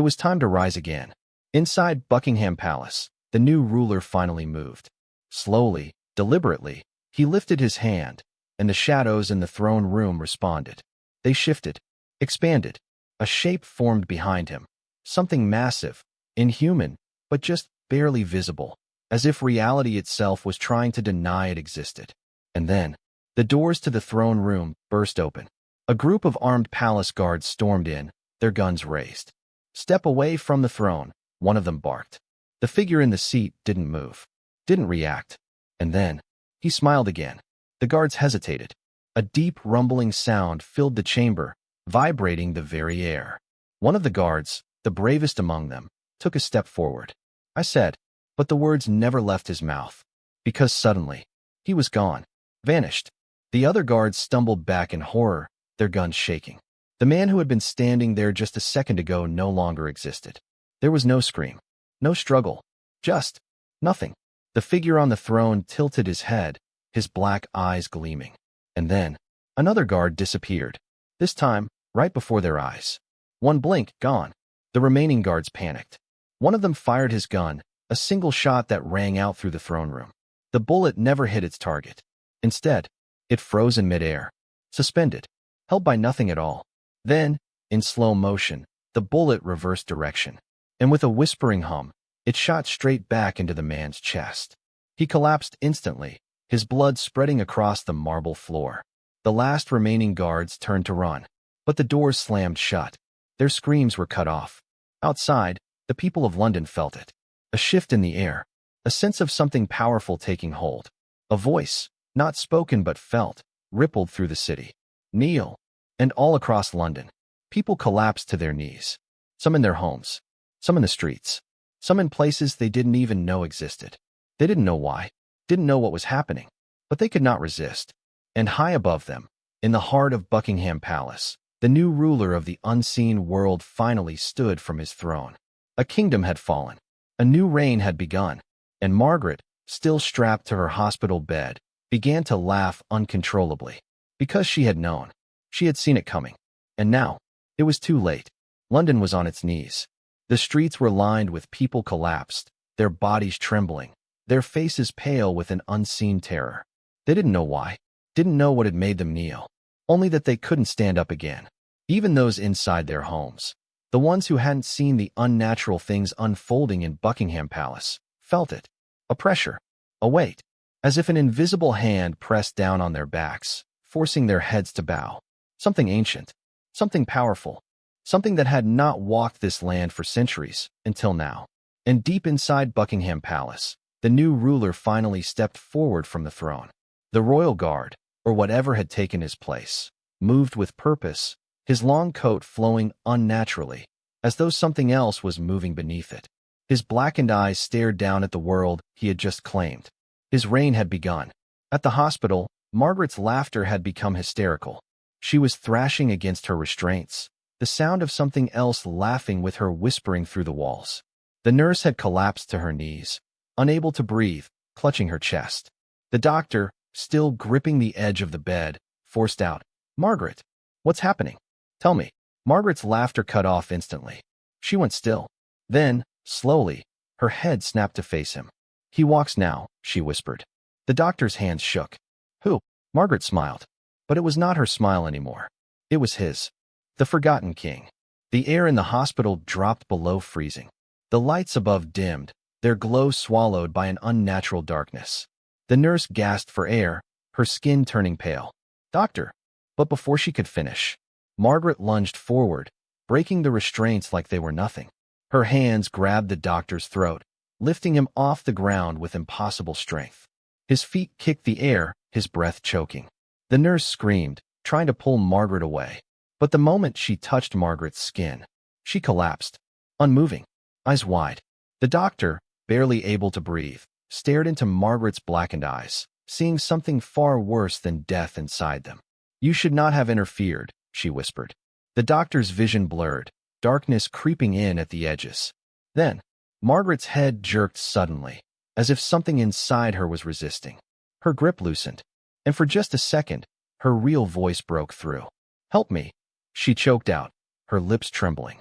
was time to rise again. Inside Buckingham Palace, the new ruler finally moved. Slowly, deliberately, he lifted his hand, and the shadows in the throne room responded. They shifted, expanded. A shape formed behind him. Something massive, inhuman, but just barely visible, as if reality itself was trying to deny it existed. And then, the doors to the throne room burst open. A group of armed palace guards stormed in, their guns raised. Step away from the throne, one of them barked. The figure in the seat didn't move, didn't react. And then, he smiled again. The guards hesitated. A deep rumbling sound filled the chamber, vibrating the very air. One of the guards, the bravest among them, took a step forward. I said, but the words never left his mouth. Because suddenly, he was gone, vanished. The other guards stumbled back in horror, their guns shaking. The man who had been standing there just a second ago no longer existed. There was no scream, no struggle, just nothing. The figure on the throne tilted his head, his black eyes gleaming. And then, another guard disappeared. This time, right before their eyes. One blink, gone. The remaining guards panicked. One of them fired his gun, a single shot that rang out through the throne room. The bullet never hit its target. Instead, it froze in midair, suspended, held by nothing at all. Then, in slow motion, The bullet reversed direction, and with a whispering hum, it shot straight back into the man's chest. He collapsed instantly, his blood spreading across the marble floor. The last remaining guards turned to run, but the doors slammed shut. Their screams were cut off. Outside, the people of London felt it. A shift in the air, a sense of something powerful taking hold. A voice, not spoken but felt, rippled through the city. Kneel. And all across London, people collapsed to their knees. Some in their homes, some in the streets, some in places they didn't even know existed. They didn't know why, didn't know what was happening, but they could not resist. And high above them, in the heart of Buckingham Palace, the new ruler of the unseen world finally stood from his throne. A kingdom had fallen. A new reign had begun. And Margaret, still strapped to her hospital bed, began to laugh uncontrollably. Because she had known. She had seen it coming. And now, it was too late. London was on its knees. The streets were lined with people collapsed, their bodies trembling, their faces pale with an unseen terror. They didn't know why, didn't know what had made them kneel, only that they couldn't stand up again. Even those inside their homes, the ones who hadn't seen the unnatural things unfolding in Buckingham Palace, felt it. A pressure, a weight, as if an invisible hand pressed down on their backs, forcing their heads to bow. Something ancient, something powerful, something that had not walked this land for centuries, until now. And deep inside Buckingham Palace, the new ruler finally stepped forward from the throne. The royal guard, or whatever had taken his place, moved with purpose, his long coat flowing unnaturally, as though something else was moving beneath it. His blackened eyes stared down at the world he had just claimed. His reign had begun. At the hospital, Margaret's laughter had become hysterical. She was thrashing against her restraints, the sound of something else laughing with her whispering through the walls. The nurse had collapsed to her knees, unable to breathe, clutching her chest. The doctor, still gripping the edge of the bed, forced out, "Margaret, what's happening? Tell me." Margaret's laughter cut off instantly. She went still. Then, slowly, her head snapped to face him. "He walks now," she whispered. The doctor's hands shook. "Who?" Margaret smiled. But it was not her smile anymore. It was his. The forgotten king. The air in the hospital dropped below freezing. The lights above dimmed, their glow swallowed by an unnatural darkness. The nurse gasped for air, her skin turning pale. "Doctor." But before she could finish, Margaret lunged forward, breaking the restraints like they were nothing. Her hands grabbed the doctor's throat, lifting him off the ground with impossible strength. His feet kicked the air, his breath choking. The nurse screamed, trying to pull Margaret away. But the moment she touched Margaret's skin, she collapsed, unmoving, eyes wide. The doctor, barely able to breathe, stared into Margaret's blackened eyes, seeing something far worse than death inside them. "You should not have interfered," she whispered. The doctor's vision blurred, darkness creeping in at the edges. Then, Margaret's head jerked suddenly, as if something inside her was resisting. Her grip loosened, and for just a second, her real voice broke through. "Help me," she choked out, her lips trembling.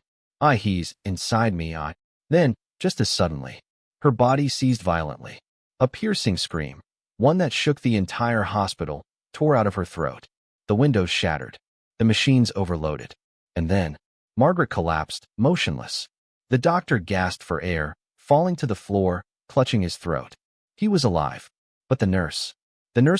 "He's inside me, I." Then, just as suddenly, her body seized violently. A piercing scream, one that shook the entire hospital, tore out of her throat. The windows shattered. The machines overloaded. And then, Margaret collapsed, motionless. The doctor gasped for air, falling to the floor, clutching his throat. He was alive. But the nurse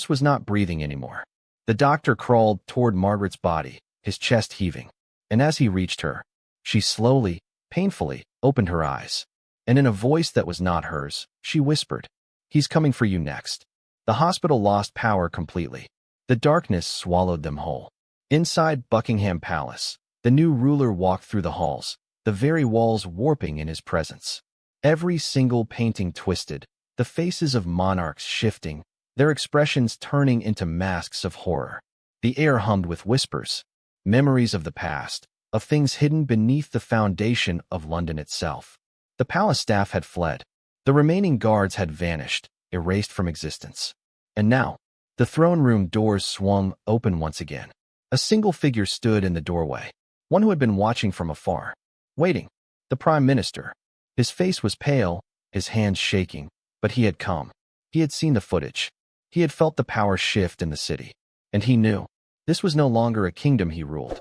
was not breathing anymore. The doctor crawled toward Margaret's body, his chest heaving. And as he reached her, she slowly, painfully, opened her eyes. And in a voice that was not hers, she whispered, "He's coming for you next." The hospital lost power completely. The darkness swallowed them whole. Inside Buckingham Palace, the new ruler walked through the halls, the very walls warping in his presence. Every single painting twisted, the faces of monarchs shifting, their expressions turning into masks of horror. The air hummed with whispers, memories of the past, of things hidden beneath the foundation of London itself. The palace staff had fled. The remaining guards had vanished, erased from existence. And now, the throne room doors swung open once again. A single figure stood in the doorway, one who had been watching from afar, waiting, the Prime Minister. His face was pale, his hands shaking, but he had come. He had seen the footage. He had felt the power shift in the city. And he knew, this was no longer a kingdom he ruled.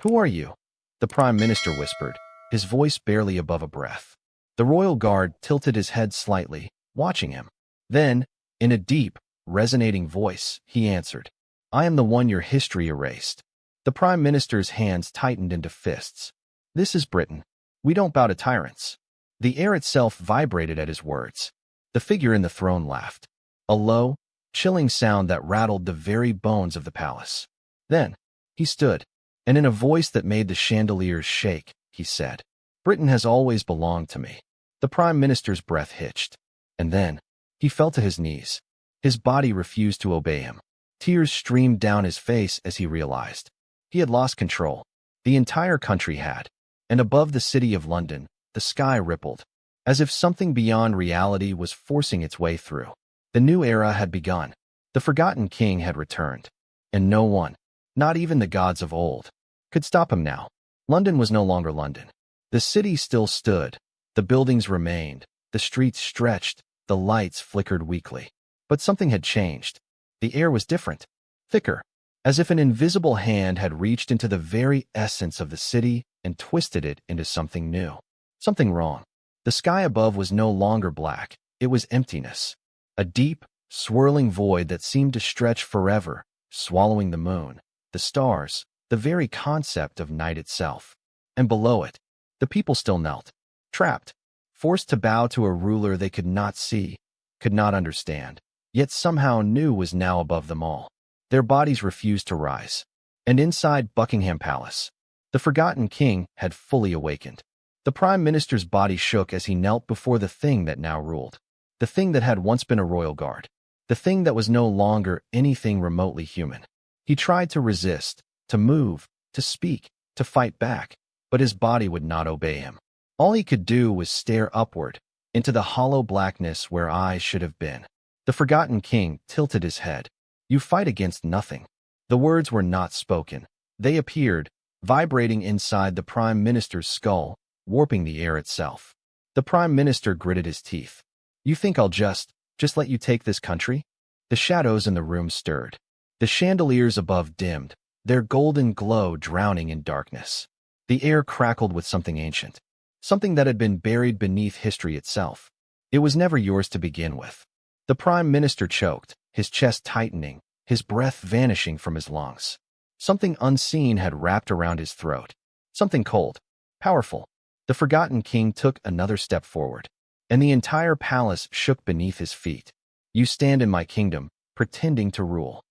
"Who are you?" the Prime Minister whispered, his voice barely above a breath. The royal guard tilted his head slightly, watching him. Then, in a deep, resonating voice, he answered, I am the one your history erased. The Prime Minister's hands tightened into fists. This is Britain. We don't bow to tyrants. The air itself vibrated at his words. The figure in the throne laughed. A low, chilling sound that rattled the very bones of the palace. Then, he stood, and in a voice that made the chandeliers shake, he said, Britain has always belonged to me. The Prime Minister's breath hitched. And then, he fell to his knees. His body refused to obey him. Tears streamed down his face as he realized. He had lost control. The entire country had. And above the city of London, the sky rippled, as if something beyond reality was forcing its way through. The new era had begun. The forgotten king had returned. And no one, not even the gods of old, could stop him now. London was no longer London. The city still stood. The buildings remained. The streets stretched. The lights flickered weakly. But something had changed. The air was different, thicker, as if an invisible hand had reached into the very essence of the city and twisted it into something new. Something wrong. The sky above was no longer black. It was emptiness. A deep, swirling void that seemed to stretch forever, swallowing the moon, the stars, the very concept of night itself. And below it, the people still knelt, trapped, forced to bow to a ruler they could not see, could not understand, yet somehow knew was now above them all. Their bodies refused to rise. And inside Buckingham Palace, the forgotten king had fully awakened. The Prime Minister's body shook as he knelt before the thing that now ruled. The thing that had once been a royal guard. The thing that was no longer anything remotely human. He tried to resist, to move, to speak, to fight back, but his body would not obey him. All he could do was stare upward, into the hollow blackness where eyes should have been. The forgotten king tilted his head. You fight against nothing. The words were not spoken. They appeared, vibrating inside the Prime Minister's skull, warping the air itself. The Prime Minister gritted his teeth. You think I'll just let you take this country? The shadows in the room stirred. The chandeliers above dimmed, their golden glow drowning in darkness. The air crackled with something ancient, something that had been buried beneath history itself. It was never yours to begin with. The Prime Minister choked, his chest tightening, his breath vanishing from his lungs. Something unseen had wrapped around his throat. Something cold, powerful. The forgotten king took another step forward, and the entire palace shook beneath his feet. You stand in my kingdom, pretending to rule.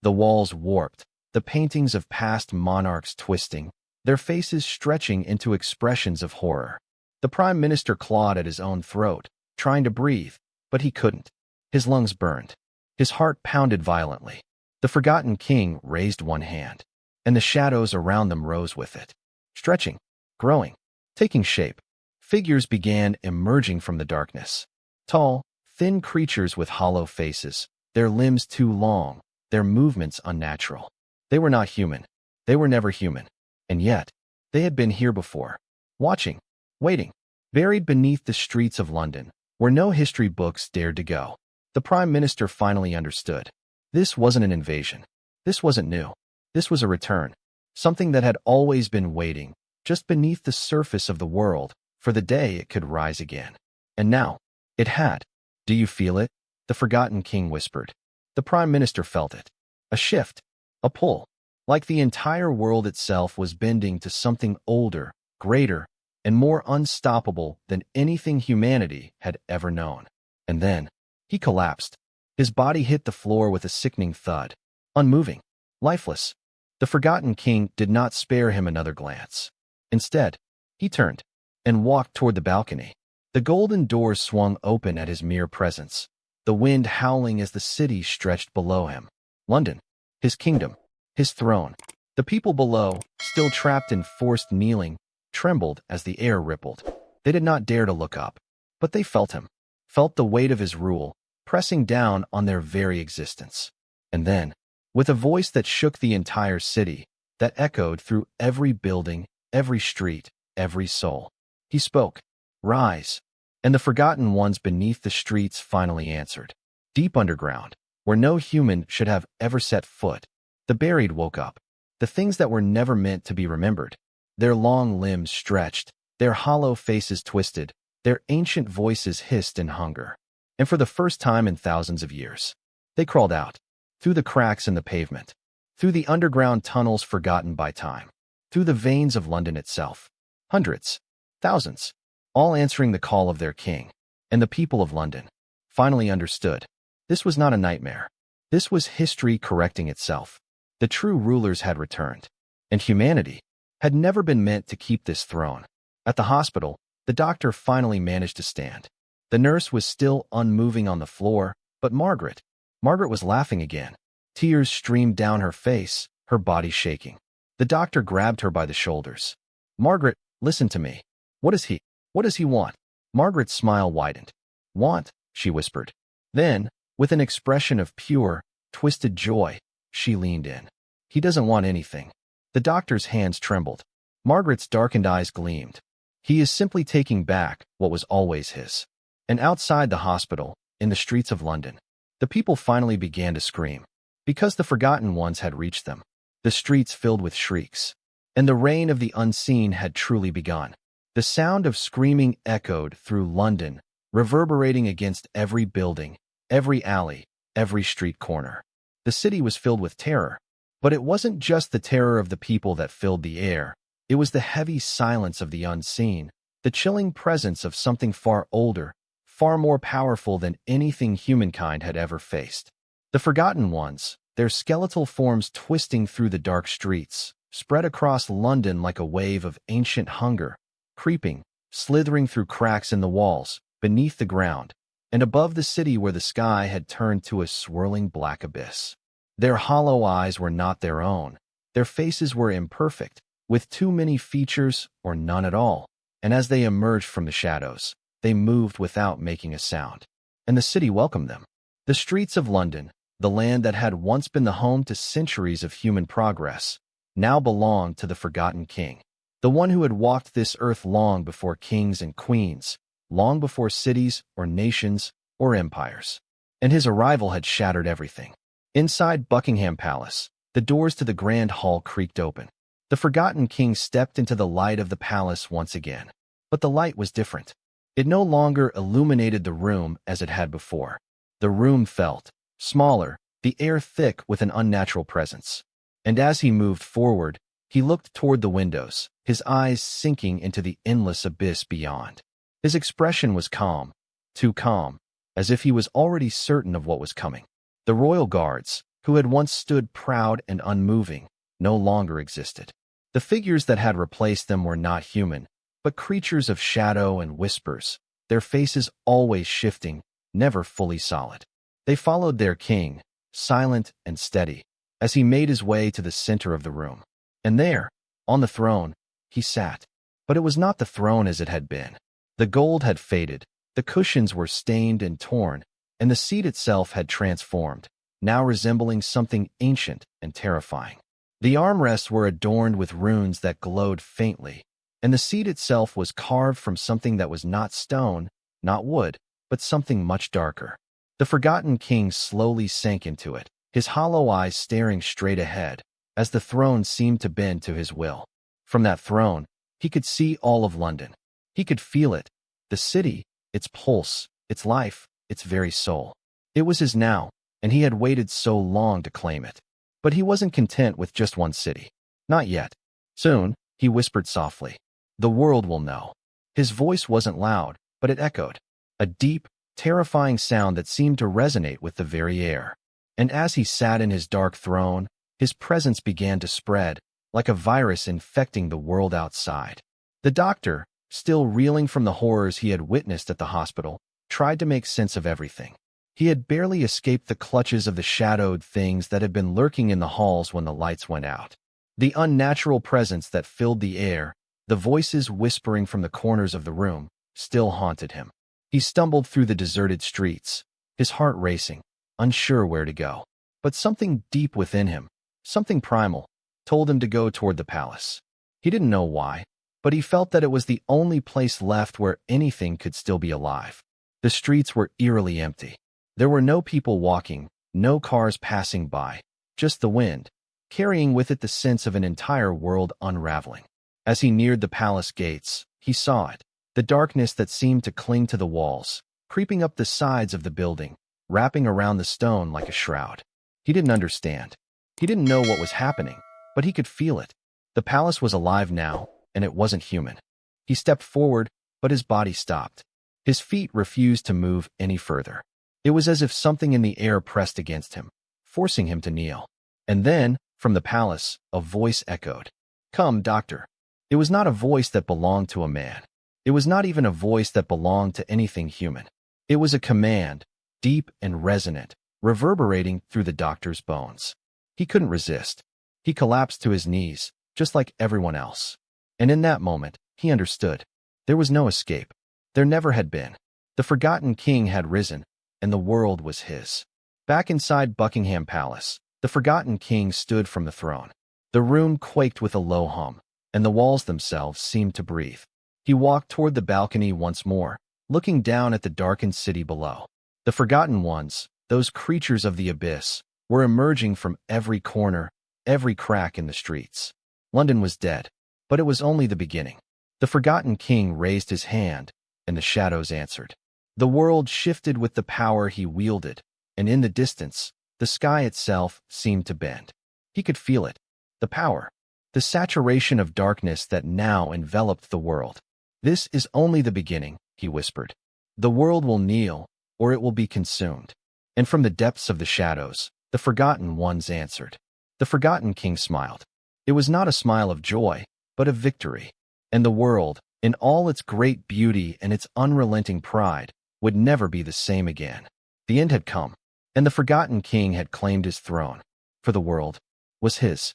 The walls warped, the paintings of past monarchs twisting, their faces stretching into expressions of horror. The Prime Minister clawed at his own throat, trying to breathe, but he couldn't. His lungs burned. His heart pounded violently. The forgotten king raised one hand, and the shadows around them rose with it. Stretching, growing, taking shape. Figures began emerging from the darkness. Tall, thin creatures with hollow faces, their limbs too long, their movements unnatural. They were not human. They were never human. And yet, they had been here before. Watching, waiting, buried beneath the streets of London, where no history books dared to go. The Prime Minister finally understood. This wasn't an invasion. This wasn't new. This was a return. Something that had always been waiting, just beneath the surface of the world, for the day it could rise again. And now, it had. Do you feel it? The forgotten king whispered. The Prime Minister felt it. A shift, a pull, like the entire world itself was bending to something older, greater, and more unstoppable than anything humanity had ever known. And then, he collapsed. His body hit the floor with a sickening thud. Unmoving, lifeless. The forgotten king did not spare him another glance. Instead, he turned and walked toward the balcony. The golden doors swung open at his mere presence, the wind howling as the city stretched below him. London, his kingdom, his throne. The people below, still trapped in forced kneeling, trembled as the air rippled. They did not dare to look up, but they felt him, felt the weight of his rule, pressing down on their very existence. And then, with a voice that shook the entire city, that echoed through every building, every street, every soul, he spoke, "Rise." And the forgotten ones beneath the streets finally answered. Deep underground, where no human should have ever set foot, the buried woke up. The things that were never meant to be remembered, Their long limbs stretched, their hollow faces twisted, their ancient voices hissed in hunger. And for the first time in thousands of years, they crawled out, through the cracks in the pavement, through the underground tunnels forgotten by time, through the veins of London itself. Hundreds, thousands, all answering the call of their king. And the people of London finally understood. This was not a nightmare. This was history correcting itself. The true rulers had returned, and humanity had never been meant to keep this throne. At the hospital, the doctor finally managed to stand. The nurse was still unmoving on the floor, but Margaret was laughing again. Tears streamed down her face, her body shaking. The doctor grabbed her by the shoulders. "Margaret, listen to me. What does he want?" Margaret's smile widened. "Want?" she whispered. Then, with an expression of pure, twisted joy, she leaned in. "He doesn't want anything." The doctor's hands trembled. Margaret's darkened eyes gleamed. "He is simply taking back what was always his." And outside the hospital, in the streets of London, the people finally began to scream, because the forgotten ones had reached them. The streets filled with shrieks, and the reign of the unseen had truly begun. The sound of screaming echoed through London, reverberating against every building, every alley, every street corner. The city was filled with terror, but it wasn't just the terror of the people that filled the air. It was the heavy silence of the unseen, the chilling presence of something far older, far more powerful than anything humankind had ever faced. The forgotten ones, their skeletal forms twisting through the dark streets, spread across London like a wave of ancient hunger, creeping, slithering through cracks in the walls, beneath the ground, and above the city where the sky had turned to a swirling black abyss. Their hollow eyes were not their own. Their faces were imperfect, with too many features or none at all, and as they emerged from the shadows, they moved without making a sound. And the city welcomed them. The streets of London, the land that had once been the home to centuries of human progress, now belonged to the forgotten king. The one who had walked this earth long before kings and queens, long before cities or nations or empires. And his arrival had shattered everything. Inside Buckingham Palace, the doors to the grand hall creaked open. The forgotten king stepped into the light of the palace once again. But the light was different. It no longer illuminated the room as it had before. The room felt smaller, the air thick with an unnatural presence. And as he moved forward, he looked toward the windows, his eyes sinking into the endless abyss beyond. His expression was calm, too calm, as if he was already certain of what was coming. The royal guards, who had once stood proud and unmoving, no longer existed. The figures that had replaced them were not human, but creatures of shadow and whispers, their faces always shifting, never fully solid. They followed their king, silent and steady, as he made his way to the center of the room. And there, on the throne, he sat. But it was not the throne as it had been. The gold had faded, the cushions were stained and torn, and the seat itself had transformed, now resembling something ancient and terrifying. The armrests were adorned with runes that glowed faintly, and the seat itself was carved from something that was not stone, not wood, but something much darker. The forgotten king slowly sank into it, his hollow eyes staring straight ahead, as the throne seemed to bend to his will. From that throne, he could see all of London. He could feel it, the city, its pulse, its life, its very soul. It was his now, and he had waited so long to claim it. But he wasn't content with just one city. Not yet. Soon, he whispered softly, "The world will know." His voice wasn't loud, but it echoed, a deep, terrifying sound that seemed to resonate with the very air. And as he sat in his dark throne, his presence began to spread, like a virus infecting the world outside. The doctor, still reeling from the horrors he had witnessed at the hospital, tried to make sense of everything. He had barely escaped the clutches of the shadowed things that had been lurking in the halls when the lights went out. The unnatural presence that filled the air, the voices whispering from the corners of the room, still haunted him. He stumbled through the deserted streets, his heart racing, unsure where to go. But something deep within him, something primal, told him to go toward the palace. He didn't know why, but he felt that it was the only place left where anything could still be alive. The streets were eerily empty. There were no people walking, no cars passing by, just the wind, carrying with it the sense of an entire world unraveling. As he neared the palace gates, he saw it, the darkness that seemed to cling to the walls, creeping up the sides of the building, wrapping around the stone like a shroud. He didn't understand. He didn't know what was happening, but he could feel it. The palace was alive now, and it wasn't human. He stepped forward, but his body stopped. His feet refused to move any further. It was as if something in the air pressed against him, forcing him to kneel. And then, from the palace, a voice echoed. "Come, doctor." It was not a voice that belonged to a man. It was not even a voice that belonged to anything human. It was a command, deep and resonant, reverberating through the doctor's bones. He couldn't resist. He collapsed to his knees, just like everyone else. And in that moment, he understood. There was no escape. There never had been. The forgotten king had risen, and the world was his. Back inside Buckingham Palace, the forgotten king stood from the throne. The room quaked with a low hum, and the walls themselves seemed to breathe. He walked toward the balcony once more, looking down at the darkened city below. The forgotten ones, those creatures of the abyss, were emerging from every corner, every crack in the streets. London was dead, but it was only the beginning. The forgotten king raised his hand, and the shadows answered. The world shifted with the power he wielded, and in the distance, the sky itself seemed to bend. He could feel it, the power, the saturation of darkness that now enveloped the world. "This is only the beginning," he whispered. "The world will kneel, or it will be consumed." And from the depths of the shadows, the forgotten ones answered. The forgotten king smiled. It was not a smile of joy, but of victory. And the world, in all its great beauty and its unrelenting pride, would never be the same again. The end had come, and the forgotten king had claimed his throne, for the world was his.